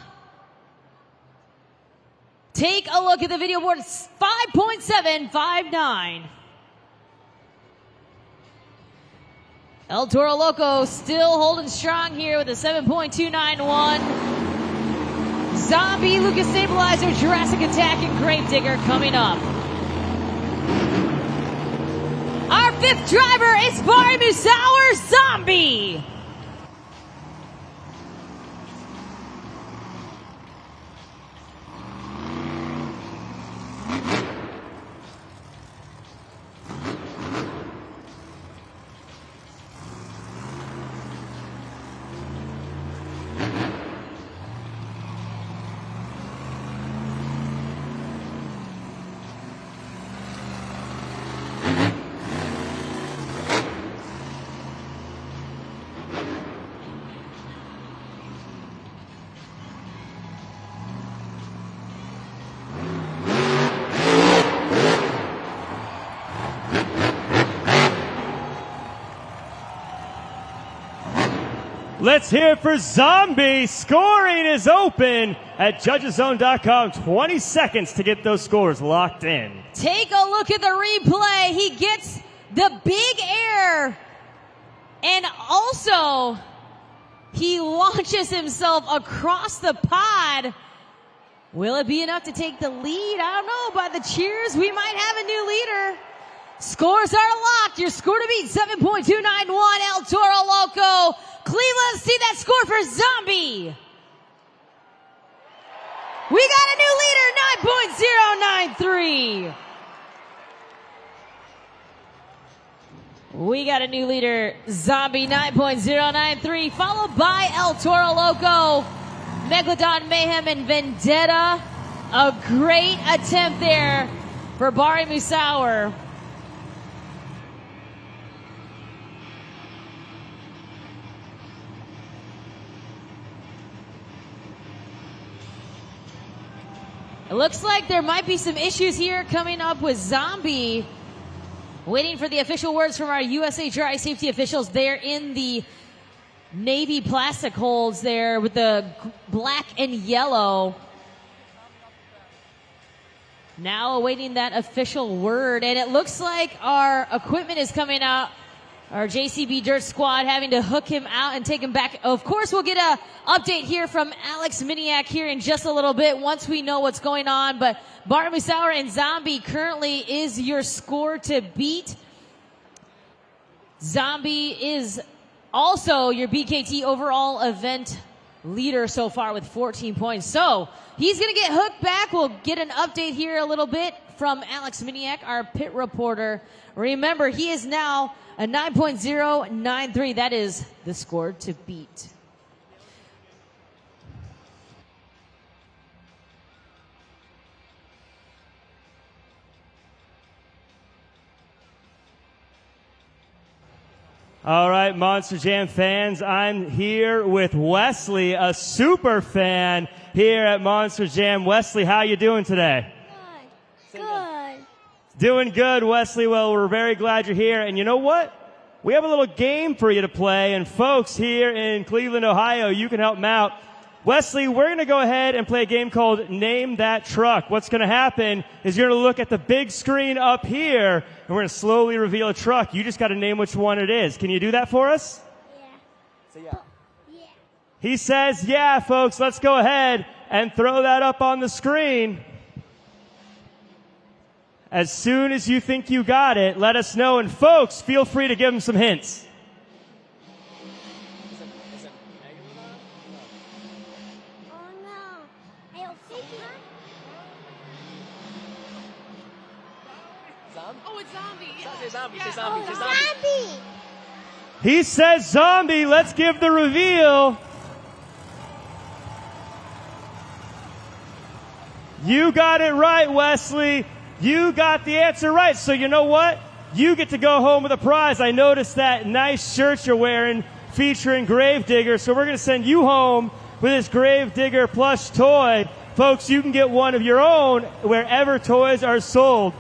Take a look at the video board. It's 5.759. El Toro Loco still holding strong here with a 7.291. Zombie, Lucas Stabilizer, Jurassic Attack, and Gravedigger coming up. Our fifth driver is Barry Musauer, Zombie. Let's hear it for Zombie. Scoring is open at judgeszone.com. 20 seconds to get those scores locked in. Take a look at the replay. He gets the big air, and also he launches himself across the pod. Will it be enough to take the lead? I don't know. By the cheers, we might have a new leader. Scores are locked. Your score to beat 7.291. El Toro Loco. Cleveland, see that score for Zombie. We got a new leader, 9.093. We got a new leader, Zombie, 9.093, followed by El Toro Loco, Megalodon, Mayhem, and Vendetta. A great attempt there for Bari Musauer. It looks like there might be some issues here coming up with Zombie. Waiting for the official words from our USA Dry Safety officials there in the navy plastic holds there with the black and yellow. Now awaiting that official word, and it looks like our equipment is coming out. Our JCB Dirt Squad having to hook him out and take him back. Of course, we'll get an update here from Alex Miniak here in just a little bit once we know what's going on. But Bari Musauer and Zombie currently is your score to beat. Zombie is also your BKT overall event leader so far with 14 points. So he's going to get hooked back. We'll get an update here a little bit from Alex Miniak, our pit reporter. Remember, he is now a 9.093. That is the score to beat. All right, Monster Jam fans, I'm here with Wesley, a super fan here at Monster Jam. Wesley, how you doing today? Good. Doing good, Wesley. Well, we're very glad you're here. And you know what? We have a little game for you to play. And folks here in Cleveland, Ohio, you can help them out. Wesley, we're going to go ahead and play a game called Name That Truck. What's going to happen is you're going to look at the big screen up here, and we're going to slowly reveal a truck. You just got to name which one it is. Can you do that for us? Yeah. Say yeah. Yeah. He says, yeah, folks. Let's go ahead and throw that up on the screen. As soon as you think you got it, let us know. And folks, feel free to give him some hints. Is it Megalodon? Oh no. I don't think Zombie? Oh, it's Zombie. Yeah. Say zombie. Say Yeah. zombie. Say Oh, zombie. zombie. He says zombie. Let's give the reveal. You got it right, Wesley. You got the answer right. So you know what? You get to go home with a prize. I noticed that nice shirt you're wearing featuring Gravedigger. So we're going to send you home with this Gravedigger plush toy. Folks, you can get one of your own wherever toys are sold.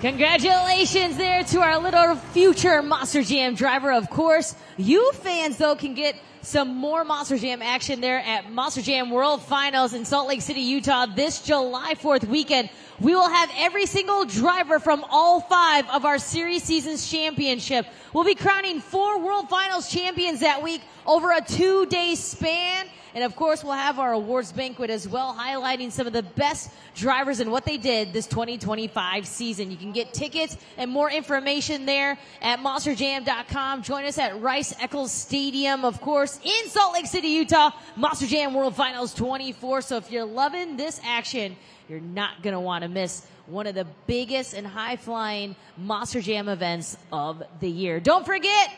Congratulations there to our little future Monster Jam driver. Of course, you fans, though, can get some more Monster Jam action there at Monster Jam World Finals in Salt Lake City, Utah this July 4th weekend. We will have every single driver from all 5 of our Series Seasons Championship. We'll be crowning 4 World Finals champions that week over a 2-day span. And of course, we'll have our awards banquet as well, highlighting some of the best drivers and what they did this 2025 season. You can get tickets and more information there at monsterjam.com. Join us at Rice Eccles Stadium, of course, in Salt Lake City, Utah, Monster Jam World Finals 24. So if you're loving this action, you're not going to want to miss one of the biggest and high-flying Monster Jam events of the year. Don't forget,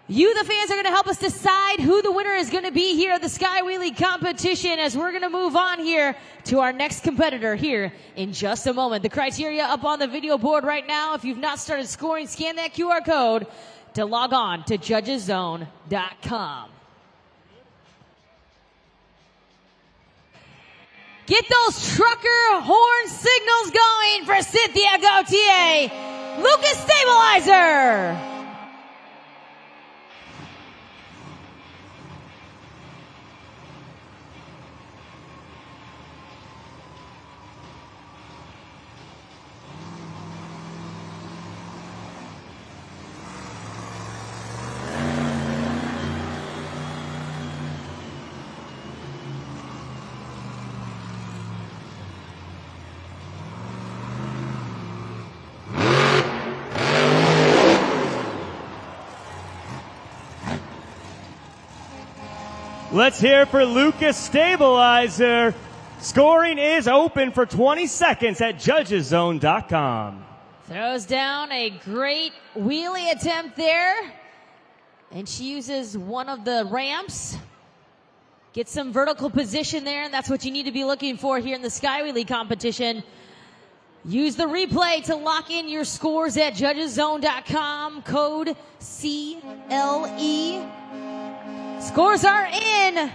you, the fans, are going to help us decide who the winner is going to be here at the Sky Wheelie competition as we're going to move on here to our next competitor here in just a moment. The criteria up on the video board right now. If you've not started scoring, scan that QR code to log on to judgeszone.com. Get those trucker horn signals going for Cynthia Gautier, Lucas Stabilizer. Let's hear for Lucas Stabilizer. Scoring is open for 20 seconds at judgeszone.com. Throws down a great wheelie attempt there. And she uses one of the ramps. Gets some vertical position there, and that's what you need to be looking for here in the Sky Wheelie competition. Use the replay to lock in your scores at judgeszone.com. Code CLE. Scores are in.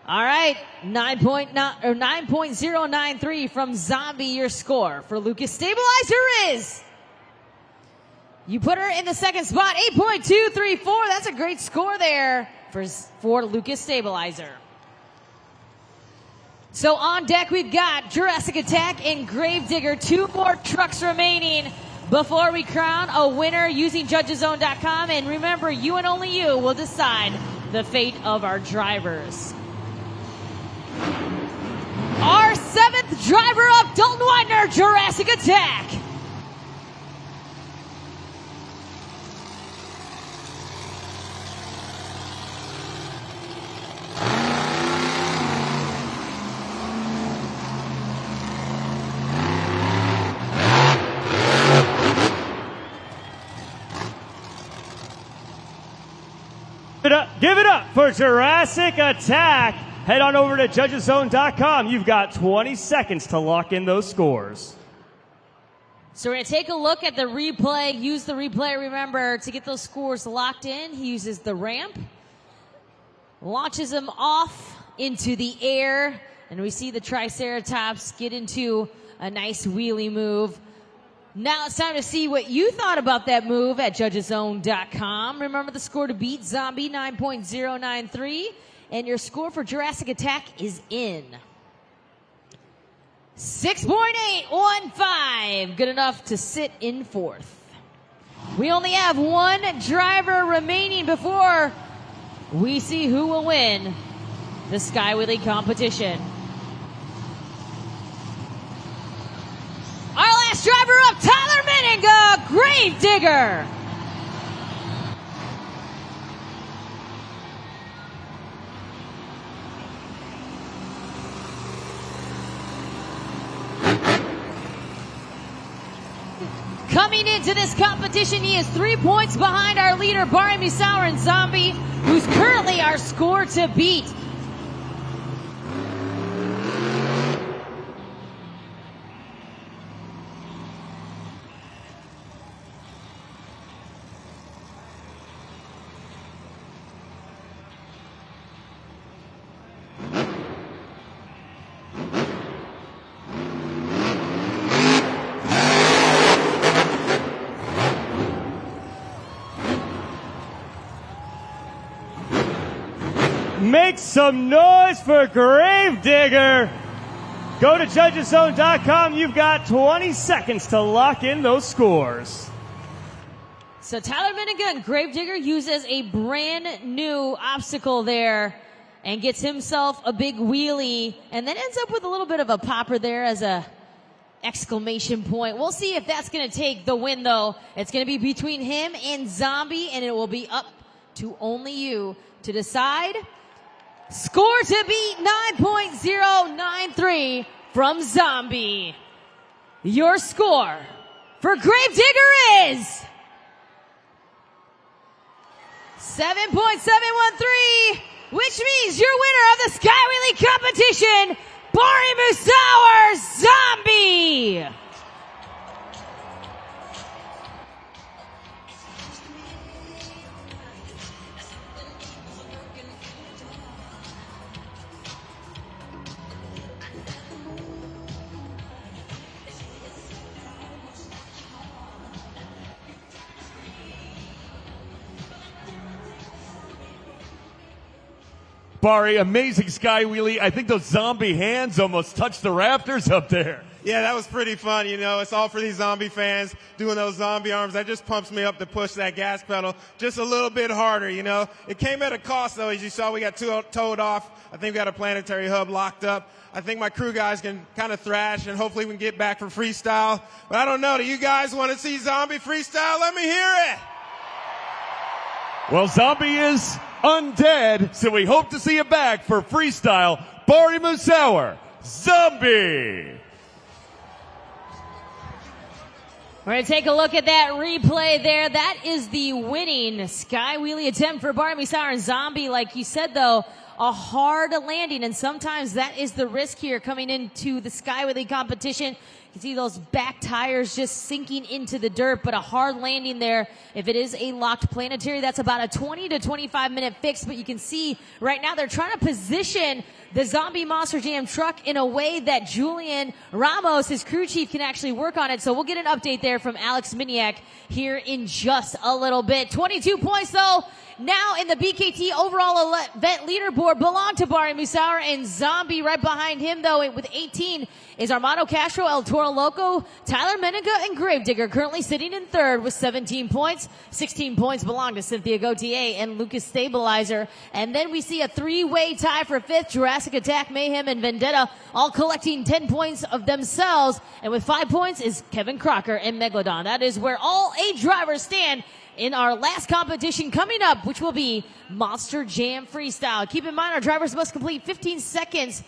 All right, 9.093 from Zombie, your score. For Lucas Stabilizer is, you put her in the second spot, 8.234. That's a great score there for Lucas Stabilizer. So on deck, we've got Jurassic Attack and Gravedigger. 2 more trucks remaining before we crown a winner using judgeszone.com. And remember, you and only you will decide the fate of our drivers. Our 7th driver up, Dalton Widener, Jurassic Attack. Give it up for Jurassic Attack. Head on over to judgeszone.com. You've got 20 seconds to lock in those scores. So we're going to take a look at the replay. Use the replay, remember, to get those scores locked in. He uses the ramp. Launches them off into the air. And we see the Triceratops get into a nice wheelie move. Now it's time to see what you thought about that move at judgeszone.com. Remember the score to beat Zombie, 9.093. And your score for Jurassic Attack is in. 6.815. Good enough to sit in 4th. We only have one driver remaining before we see who will win the Sky Wheelie competition. Our last driver up, Tyler Menninga, Gravedigger. Coming into this competition, he is 3 points behind our leader, Barry Musauer and Zombie, who's currently our score to beat. Make some noise for Gravedigger. Go to judgeszone.com. You've got 20 seconds to lock in those scores. So Tyler Menninga and Gravedigger uses a brand new obstacle there and gets himself a big wheelie and then ends up with a little bit of a popper there as a exclamation point. We'll see if that's going to take the win, though. It's going to be between him and Zombie, and it will be up to only you to decide. Score to beat, 9.093 from Zombie. Your score for Gravedigger is 7.713, which means your winner of the Sky Wheelie competition, Barry Musauer, Zombie. Barry, amazing Sky Wheelie. I think those zombie hands almost touched the rafters up there. Yeah, that was pretty fun. You know, it's all for these zombie fans doing those zombie arms. That just pumps me up to push that gas pedal just a little bit harder, you know. It came at a cost, though. As you saw, we got towed off. I think we got a planetary hub locked up. I think my crew guys can kind of thrash, and hopefully we can get back for freestyle. But I don't know. Do you guys want to see zombie freestyle? Let me hear it. Well, Zombie is undead, so we hope to see you back for freestyle Bari Musauer, Zombie. We're going to take a look at that replay there. That is the winning sky wheelie attempt for Bari Musauer and Zombie. Like you said, though, a hard landing, and sometimes that is the risk here coming into the sky wheelie competition. You can see those back tires just sinking into the dirt, but a hard landing there. If it is a locked planetary, that's about a 20 to 25 minute fix, but you can see right now they're trying to position the Zombie Monster Jam truck in a way that Julian Ramos, his crew chief, can actually work on it. So we'll get an update there from Alex Miniak here in just a little bit. 22 points though. Now in the BKT overall event leaderboard belong to Bari Musauer and Zombie. Right behind him though with 18 is Armando Castro, El Toro Loco, Tyler Menega, and Gravedigger currently sitting in third with 17 points. 16 points belong to Cynthia Gautier and Lucas Stabilizer. And then we see a three-way tie for fifth. Jurassic Attack, Mayhem, and Vendetta all collecting 10 points of themselves. And with 5 points is Kevin Crocker and Megalodon. That is where all 8 drivers stand in our last competition coming up, which will be Monster Jam Freestyle. Keep in mind, our drivers must complete 15 seconds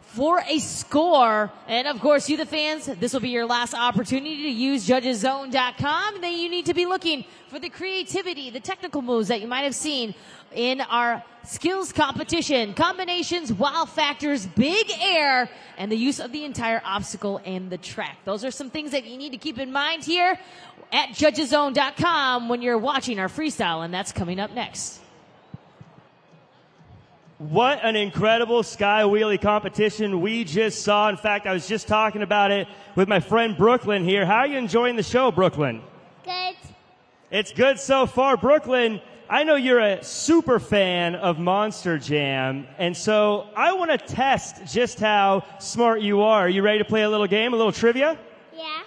for a score. And of course, you the fans, this will be your last opportunity to use judgeszone.com. Then you need to be looking for the creativity, the technical moves that you might have seen in our skills competition. Combinations, wow factors, big air, and the use of the entire obstacle and the track. Those are some things that you need to keep in mind here at judgeszone.com when you're watching our freestyle, and that's coming up next. What an incredible sky wheelie competition we just saw. In fact, I was just talking about it with my friend Brooklyn here. How are you enjoying the show, Brooklyn? Good. It's good so far. Brooklyn, I know you're a super fan of Monster Jam, and so I want to test just how smart you are. Are you ready to play a little game, a little trivia? Yeah.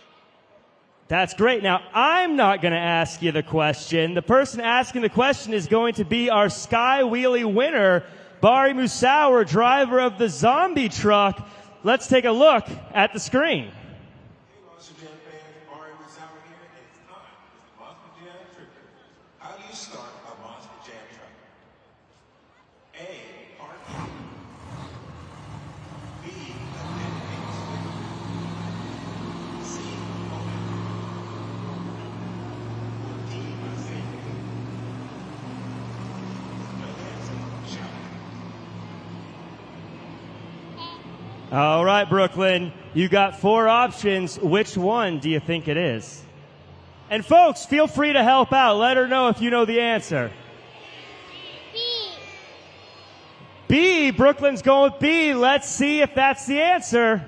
That's great. Now, I'm not going to ask you the question. The person asking the question is going to be our sky wheelie winner, Bari Musauer, driver of the Zombie truck. Let's take a look at the screen. Hey, Monster Jam fans, Bari Musauer here. It's time. It's the Monster Jam trivia. How do you start a Monster Jam truck? A, park. B, abandon C, open. Or D, safety. No answer. Shout. All right, Brooklyn, you got 4 options. Which one do you think it is? And folks, feel free to help out. Let her know if you know the answer. B. B, Brooklyn's going with B. Let's see if that's the answer.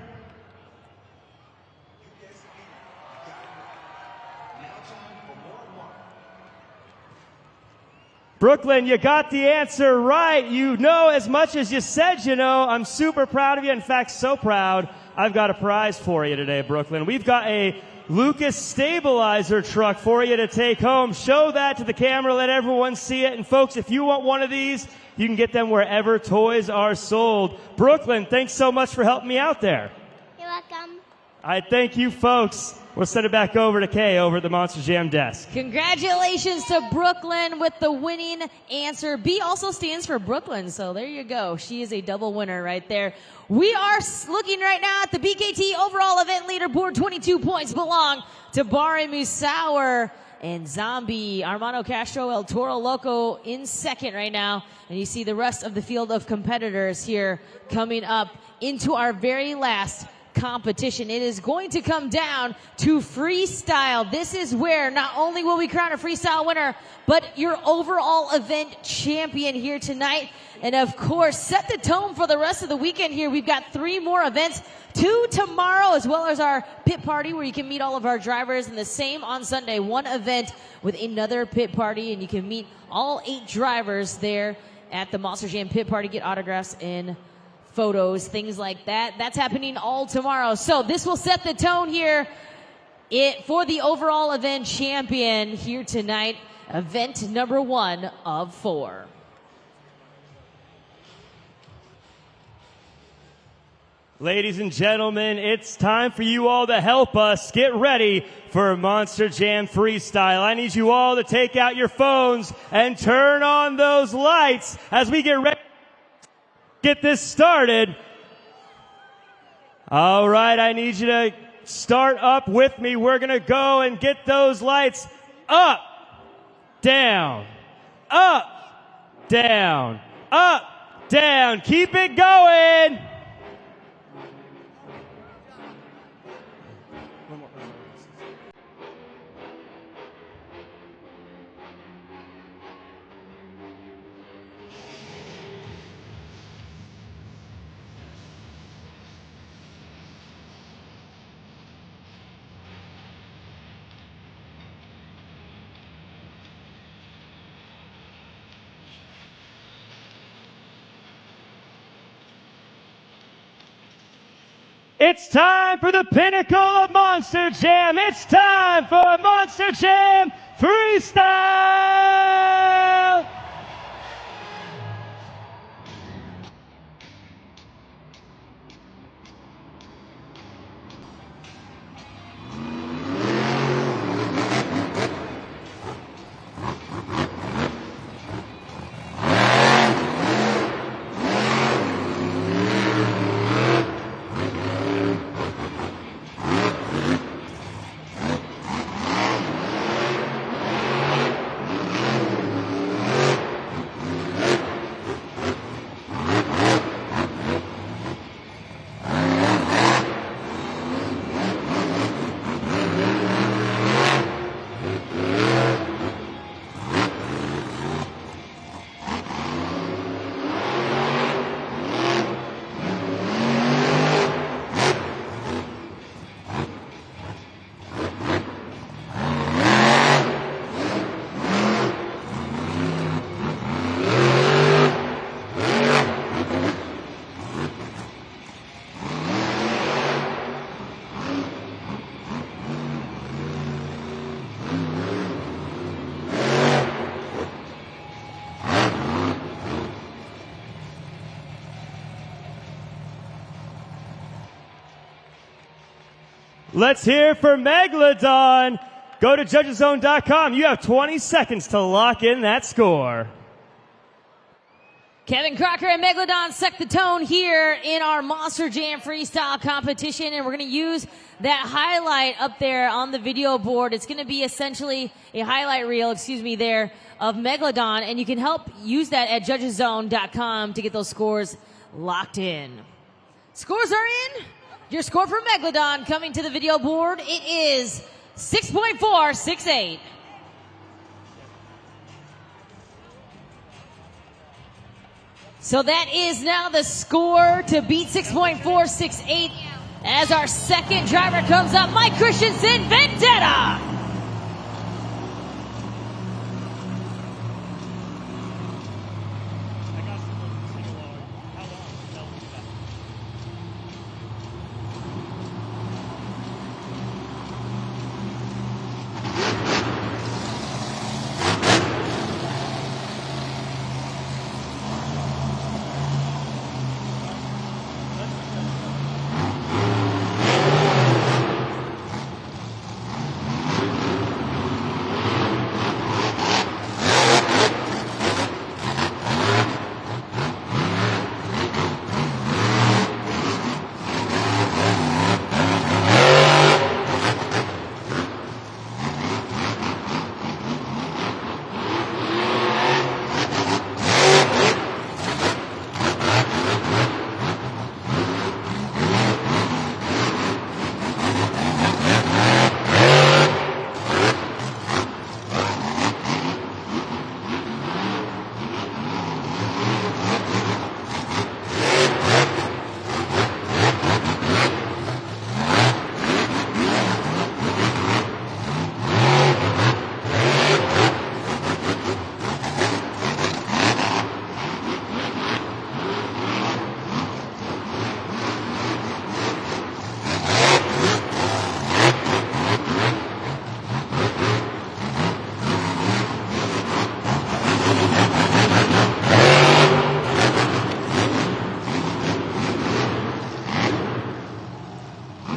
Brooklyn, you got the answer right. You know as much as you said you know. I'm super proud of you. In fact, so proud, I've got a prize for you today, Brooklyn. We've got a Lucas Stabilizer truck for you to take home. Show that to the camera. Let everyone see it. And folks, if you want one of these, you can get them wherever toys are sold. Brooklyn, thanks so much for helping me out there. You're welcome. I thank you, folks. We'll send it back over to Kay over at the Monster Jam desk. Congratulations to Brooklyn with the winning answer. B also stands for Brooklyn, so there you go. She is a double winner right there. We are looking right now at the BKT overall event leaderboard. 22 points belong to Bari Musauer and Zombie. Armando Castro, El Toro Loco in second right now. And you see the rest of the field of competitors here coming up into our very last competition. It is going to come down to freestyle. This is where not only will we crown a freestyle winner, but your overall event champion here tonight. And of course, set the tone for the rest of the weekend here. We've got 3 more events, 2 tomorrow, as well as our pit party where you can meet all of our drivers, and the same on Sunday, 1 event with another pit party, and you can meet all 8 drivers there at the Monster Jam pit party, get autographs and photos, things like that. That's happening all tomorrow. So this will set the tone here for the overall event champion here tonight, event number 1 of 4. Ladies and gentlemen, it's time for you all to help us get ready for Monster Jam Freestyle. I need you all to take out your phones and turn on those lights as we get ready to get this started. All right, I need you to start up with me. We're going to go and get those lights up, down, up, down, up, down. Keep it going. It's time for the pinnacle of Monster Jam. It's time for Monster Jam Freestyle. Let's hear for Megalodon. Go to judgeszone.com. You have 20 seconds to lock in that score. Kevin Crocker and Megalodon set the tone here in our Monster Jam Freestyle competition, and we're going to use that highlight up there on the video board. It's going to be essentially a highlight reel, there, of Megalodon, and you can help use that at judgeszone.com to get those scores locked in. Scores are in. Your score for Megalodon coming to the video board, it is 6.468. So that is now the score to beat 6.468 as our second driver comes up, Mike Christensen, Vendetta.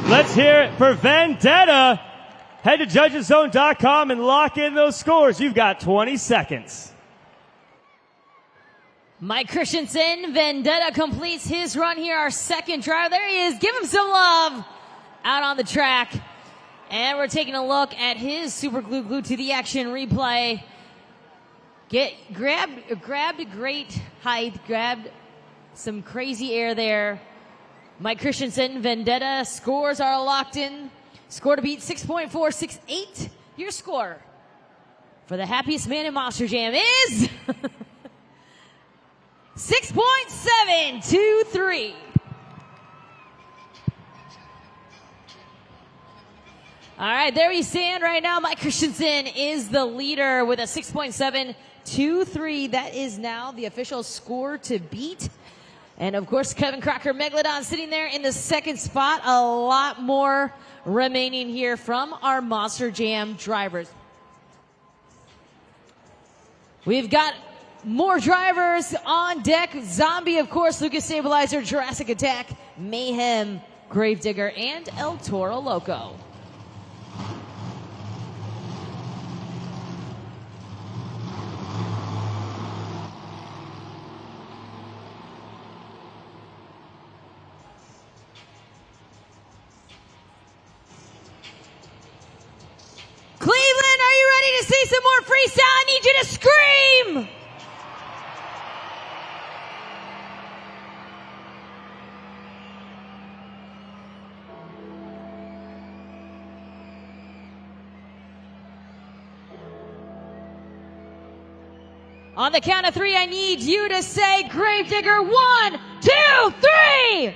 Let's hear it for Vendetta. Head to judgeszone.com and lock in those scores. You've got 20 seconds. Mike Christensen, Vendetta completes his run here. Our second driver. There he is. Give him some love out on the track. And we're taking a look at his super glued to the action replay. Grabbed a great height, grabbed some crazy air there. Mike Christensen, Vendetta, scores are locked in. Score to beat 6.468. Your score for the happiest man in Monster Jam is 6.723. All right, there we stand right now. Mike Christensen is the leader with a 6.723. That is now the official score to beat. And of course, Kevin Crocker, Megalodon, sitting there in the second spot. A lot more remaining here from our Monster Jam drivers. We've got more drivers on deck. Zombie, of course, Lucas Stabilizer, Jurassic Attack, Mayhem, Gravedigger, and El Toro Loco. Cleveland, are you ready to see some more freestyle? I need you to scream! On the count of three, I need you to say Gravedigger. 1, 2, 3!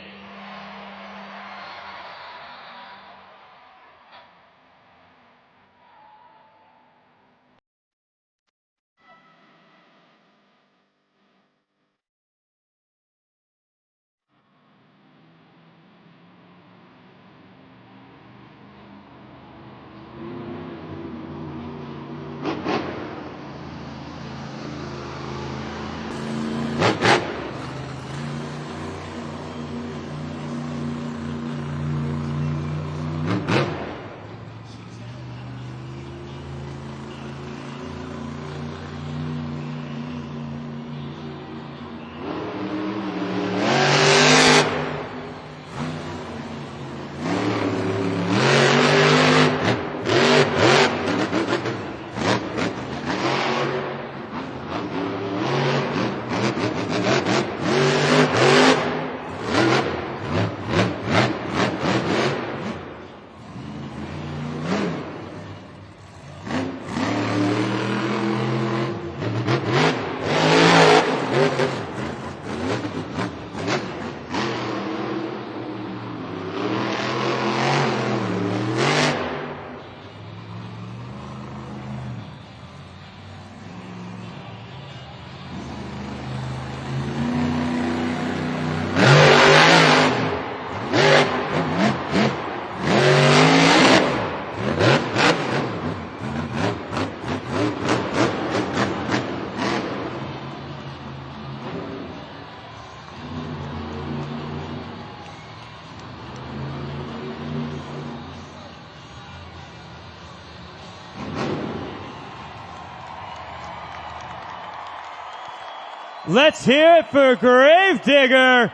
Let's hear it for Gravedigger.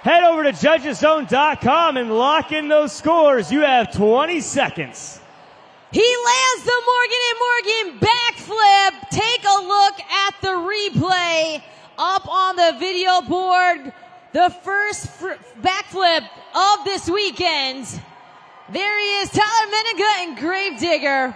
Head over to judgeszone.com and lock in those scores. You have 20 seconds. He lands the Morgan & Morgan backflip. Take a look at the replay up on the video board. The first backflip of this weekend. There he is, Tyler Menninga and Gravedigger.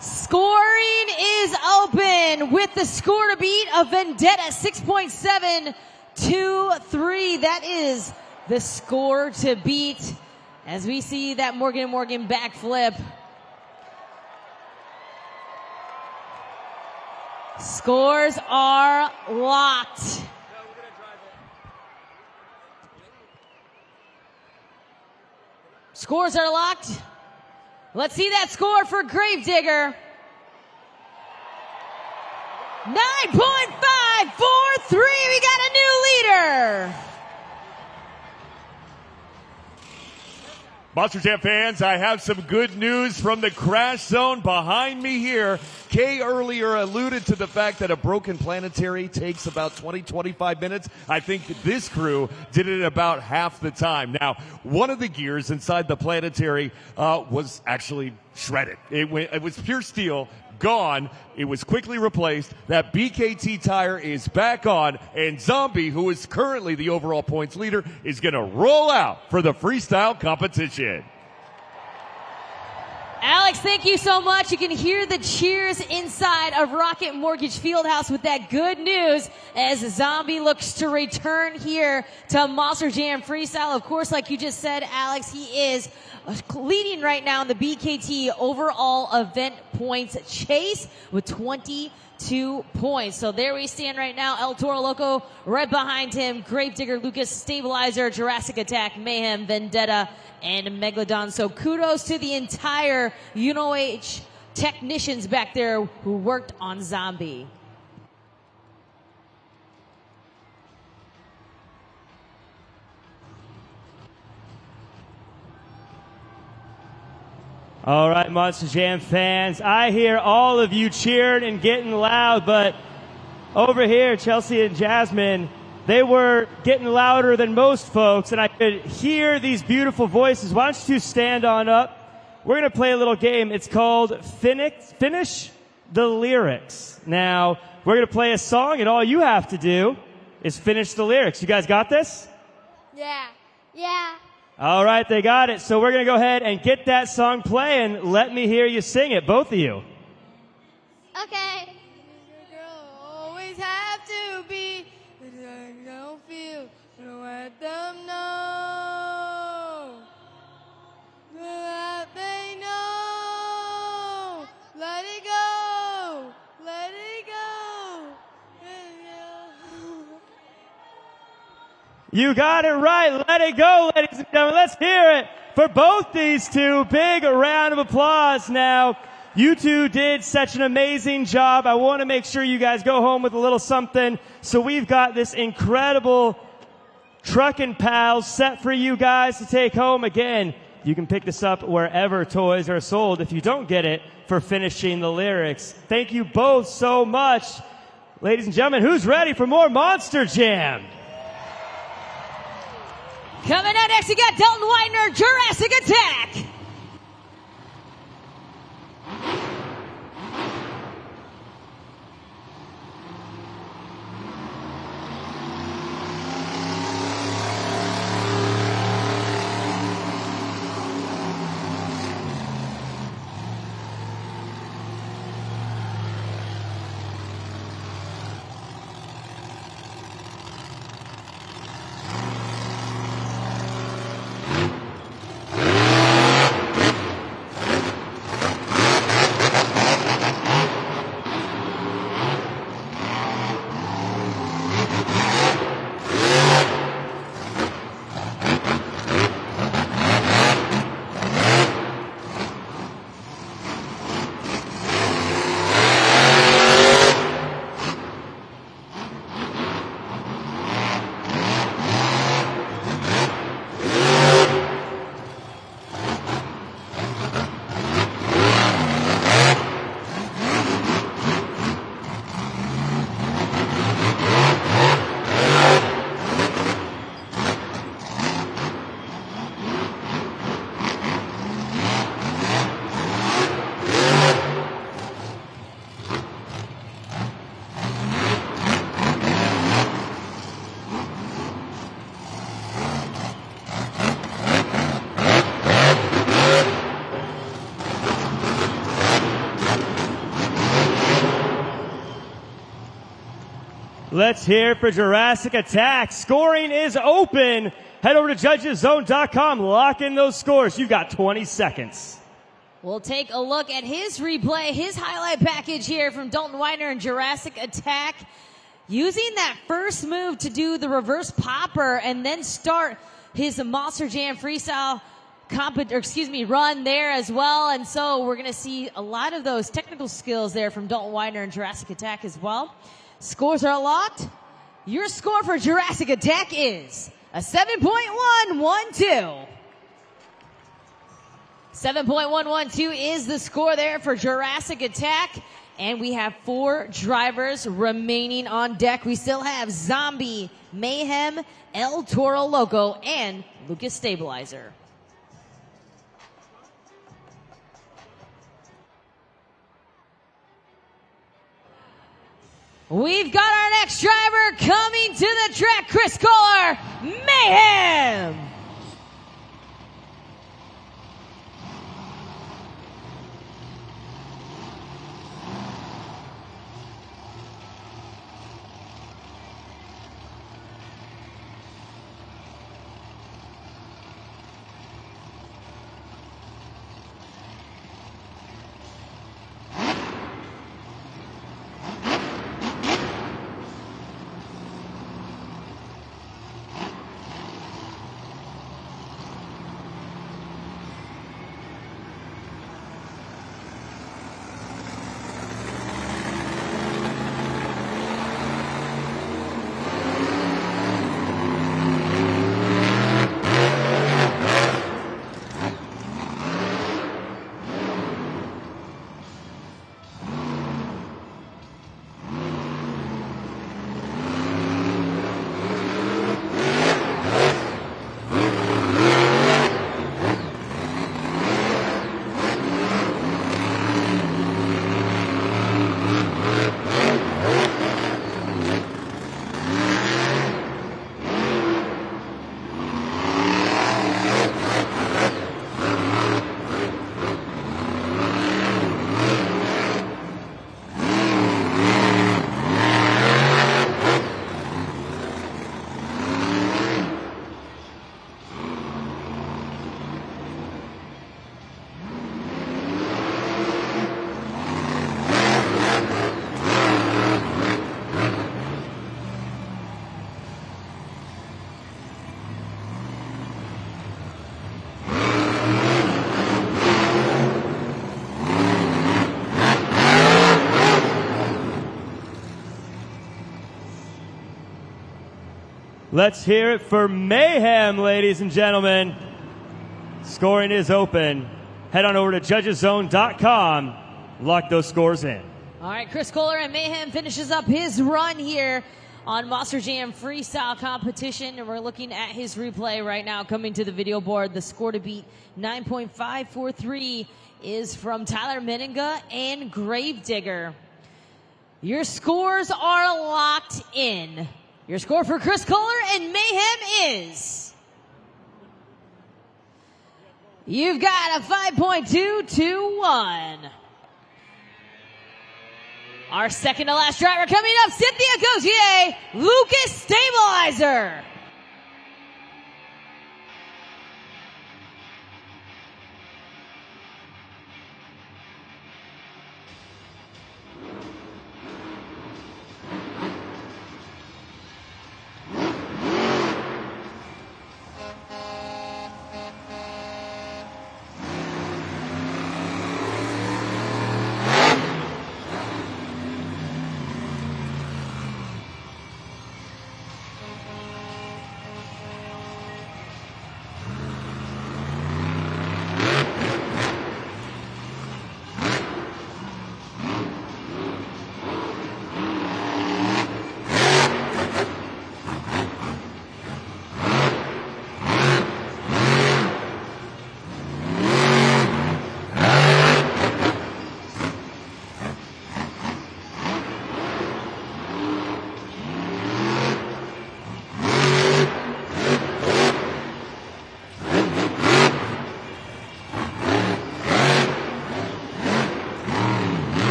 Scoring is open with the score to beat of Vendetta 6.723. That is the score to beat as we see that Morgan & Morgan backflip. Scores are locked. Scores are locked. Let's see that score for Gravedigger. 9.543. We got a new leader. Monster Jam fans, I have some good news from the crash zone behind me here. Kay earlier alluded to the fact that a broken planetary takes about 20-25 minutes. I think this crew did it in about half the time. Now, one of the gears inside the planetary was actually shredded. It was pure steel, gone. It was quickly replaced. That BKT tire is back on, and Zombie, who is currently the overall points leader, is going to roll out for the freestyle competition. Alex, thank you so much. You can hear the cheers inside of Rocket Mortgage Fieldhouse with that good news as Zombie looks to return here to Monster Jam Freestyle. Of course, like you just said, Alex, he is leading right now in the BKT overall event points chase with 22 points. So there we stand right now. El Toro Loco right behind him. Gravedigger, Lucas, Stabilizer, Jurassic Attack, Mayhem, Vendetta, and Megalodon. So kudos to the entire UNOH technicians back there who worked on Zombie. All right, Monster Jam fans, I hear all of you cheering and getting loud, but over here, Chelsea and Jasmine, they were getting louder than most folks, and I could hear these beautiful voices. Why don't you stand on up? We're going to play a little game. It's called Finish the Lyrics. Now, we're going to play a song, and all you have to do is finish the lyrics. You guys got this? Yeah. Yeah. All right, they got it. So we're going to go ahead and get that song playing. Let me hear you sing it, both of you. Okay. Always have to be, but I don't feel, don't let them know. That they know. Let it go. Let it go. Let it go. You got it right. Let it go, ladies and gentlemen. Let's hear it for both these two. Big round of applause. Now, you two did such an amazing job. I want to make sure you guys go home with a little something. So we've got this incredible Truckin' Pals set for you guys to take home. Again, you can pick this up wherever toys are sold if you don't get it for finishing the lyrics. Thank you both so much. Ladies and gentlemen, who's ready for more Monster Jam? Coming out next, you got Dalton Widener, Jurassic Attack. Let's hear it for Jurassic Attack. Scoring is open. Head over to judgeszone.com. Lock in those scores. You've got 20 seconds. We'll take a look at his replay, his highlight package here from Dalton Widener and Jurassic Attack. Using that first move to do the reverse popper and then start his Monster Jam freestyle run there as well. And so we're going to see a lot of those technical skills there from Dalton Widener and Jurassic Attack as well. Scores are locked. Your score for Jurassic Attack is a 7.112. 7.112 is the score there for Jurassic Attack. And we have 4 drivers remaining on deck. We still have Zombie, Mayhem, El Toro Loco, and Lucas Stabilizer. We've got our next driver coming to the track, Chris Kohler, Mayhem. Let's hear it for Mayhem, ladies and gentlemen. Scoring is open. Head on over to judgeszone.com. Lock those scores in. All right, Chris Kohler and Mayhem finishes up his run here on Monster Jam Freestyle Competition, and we're looking at his replay right now coming to the video board. The score to beat, 9.543, is from Tyler Meninga and Gravedigger. Your scores are locked in. Your score for Chris Kohler and Mayhem is... You've got a 5.221. Our second to last driver coming up, Cynthia Gauthier, Lucas Stabilizer.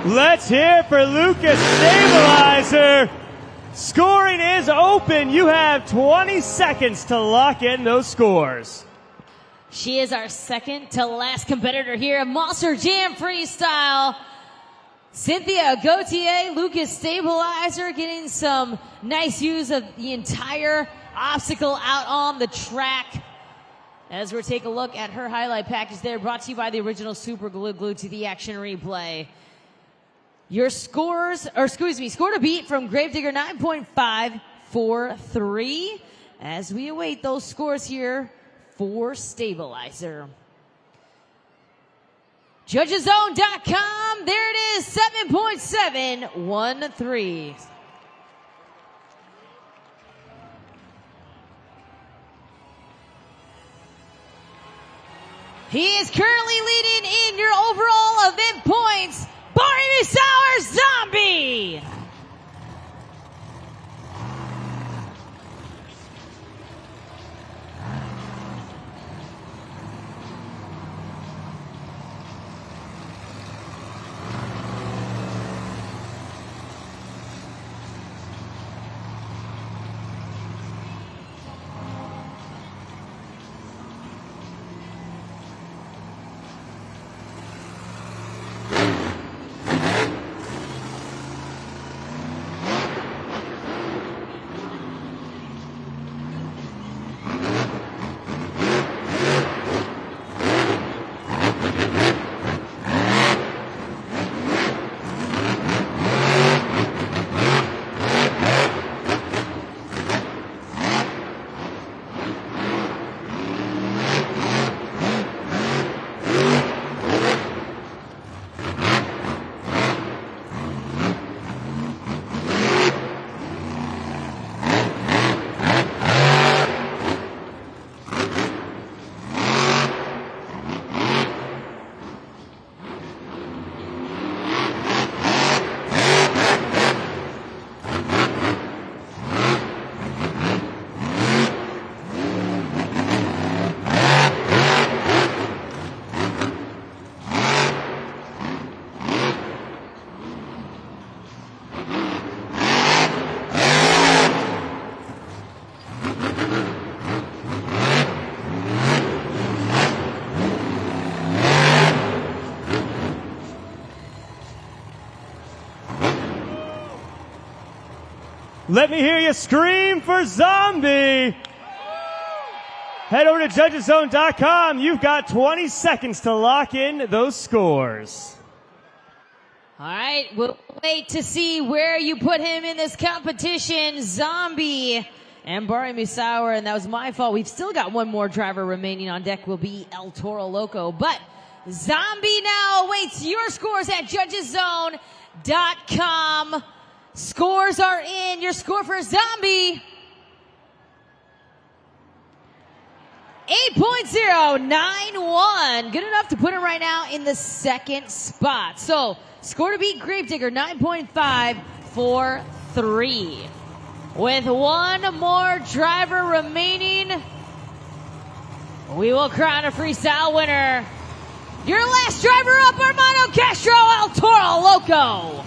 Let's hear for Lucas Stabilizer. Scoring is open. You have 20 seconds to lock in those scores. She is our second to last competitor here at Monster Jam Freestyle. Cynthia Gauthier, Lucas Stabilizer getting some nice use of the entire obstacle out on the track. As we're taking a look at her highlight package there, brought to you by the original Super Glue Glued to the Action Replay. Your scores, or excuse me, score to beat from Gravedigger 9.543 as we await those scores here for Stabilizer. JudgesZone.com, there it is, 7.713. He is currently leading in your overall event points. Barry Sauer Zombie. Let me hear you scream for Zombie. Head over to JudgesZone.com. You've got 20 seconds to lock in those scores. All right, we'll wait to see where you put him in this competition. Zombie and Barry Musauer, and that was my fault. We've still got one more driver remaining on deck, will be El Toro Loco. But Zombie now awaits your scores at JudgesZone.com. Scores are in. Your score for Zombie, 8.091. Good enough to put him right now in the second spot. So, score to beat Gravedigger, 9.543. With one more driver remaining, we will crown a freestyle winner. Your last driver up, Armando Castro, El Toro Loco.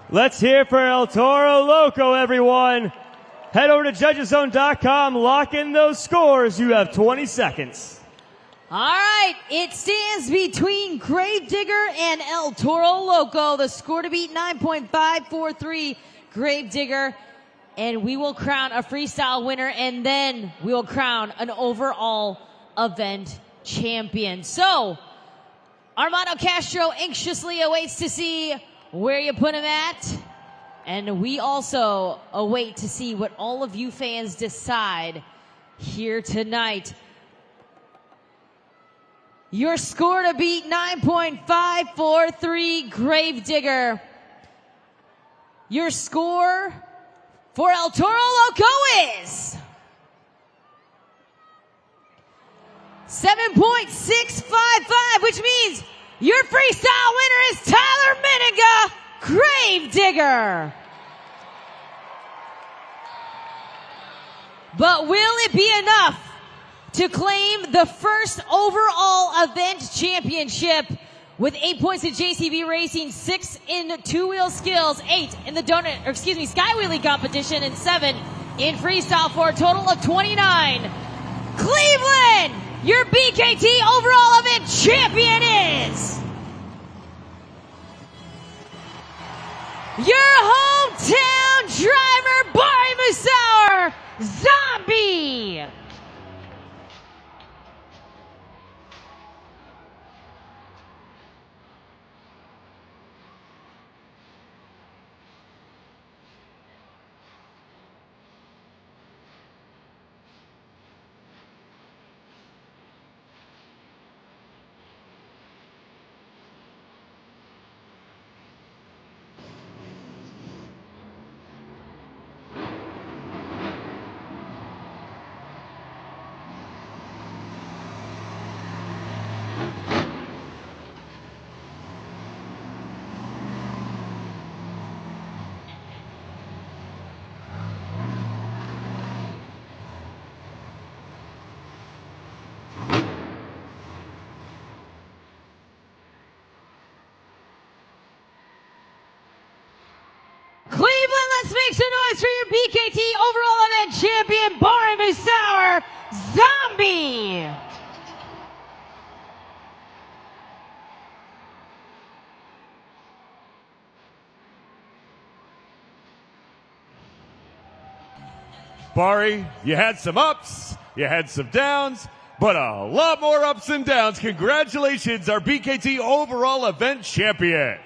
Let's hear for El Toro Loco, everyone. Head over to judgeszone.com, lock in those scores. You have 20 seconds. All right, it stands between Gravedigger and El Toro Loco. The score to beat 9.543 Gravedigger. And we will crown a freestyle winner, and then we will crown an overall event champion. So, Armando Castro anxiously awaits to see where you put him at. And we also await to see what all of you fans decide here tonight. Your score to beat 9.543 Gravedigger. Your score for El Toro Loco is 7.655, which means your freestyle winner is Tyler Meninga, Gravedigger. But will it be enough to claim the first overall event championship with 8 points in JCB Racing, 6 in two-wheel skills, 8 in the skywheeling competition, and 7 in freestyle for a total of 29. Cleveland, your BKT overall event champion is your hometown driver, Bari Musauer, Zombie. Cleveland, let's make some noise for your BKT overall event champion, Bari Musauer, Zombie. Bari, you had some ups, you had some downs, but a lot more ups and downs. Congratulations, our BKT overall event champion.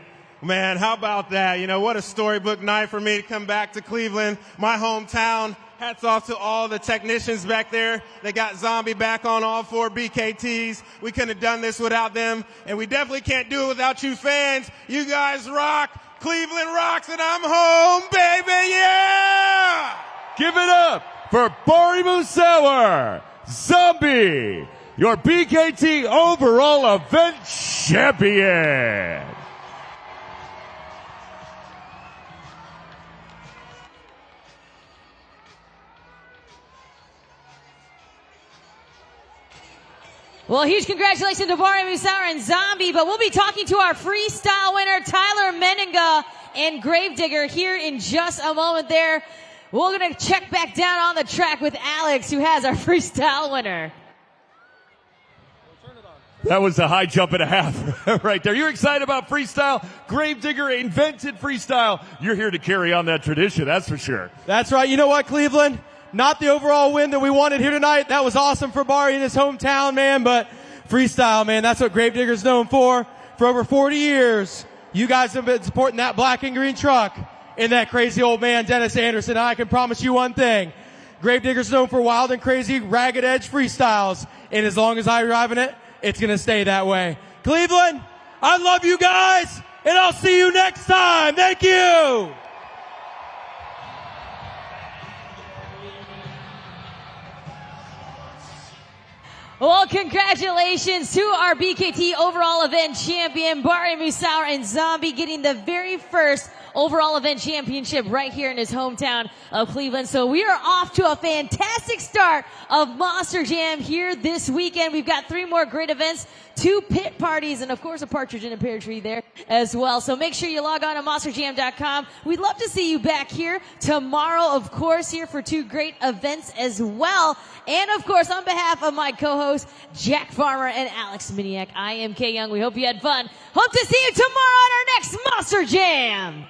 Man, how about that? You know, what a storybook night for me to come back to Cleveland, my hometown. Hats off to all the technicians back there. They got Zombie back on all 4 BKTs. We couldn't have done this without them, and we definitely can't do it without you fans. You guys rock. Cleveland rocks, and I'm home, baby, yeah! Give it up for Bari Musauer, Zombie, your BKT overall event champion. Well, huge congratulations to Bari Musauer and Zombie, but we'll be talking to our freestyle winner, Tyler Meninga and Gravedigger, here in just a moment there. We're going to check back down on the track with Alex, who has our freestyle winner. That was a high jump and a half right there. You're excited about freestyle? Gravedigger invented freestyle. You're here to carry on that tradition, that's for sure. That's right. You know what, Cleveland? Not the overall win that we wanted here tonight. That was awesome for Bari in his hometown, man, but freestyle, man, that's what Gravedigger's known for over 40 years. You guys have been supporting that black and green truck and that crazy old man, Dennis Anderson. I can promise you one thing. Gravedigger's known for wild and crazy, ragged edge freestyles, and as long as I'm driving it, it's going to stay that way. Cleveland, I love you guys, and I'll see you next time. Thank you. Well, congratulations to our BKT overall event champion, Bari Musauer and Zombie, getting the very first overall event championship right here in his hometown of Cleveland. So we are off to a fantastic start of Monster Jam here this weekend. We've got 3 more great events, 2 pit parties, and of course a partridge in a pear tree there as well. So make sure you log on to monsterjam.com. We'd love to see you back here tomorrow, of course, here for 2 great events as well. And of course, on behalf of my co-hosts, Jack Farmer and Alex Miniak, I am Kay Young. We hope you had fun. Hope to see you tomorrow on our next Monster Jam.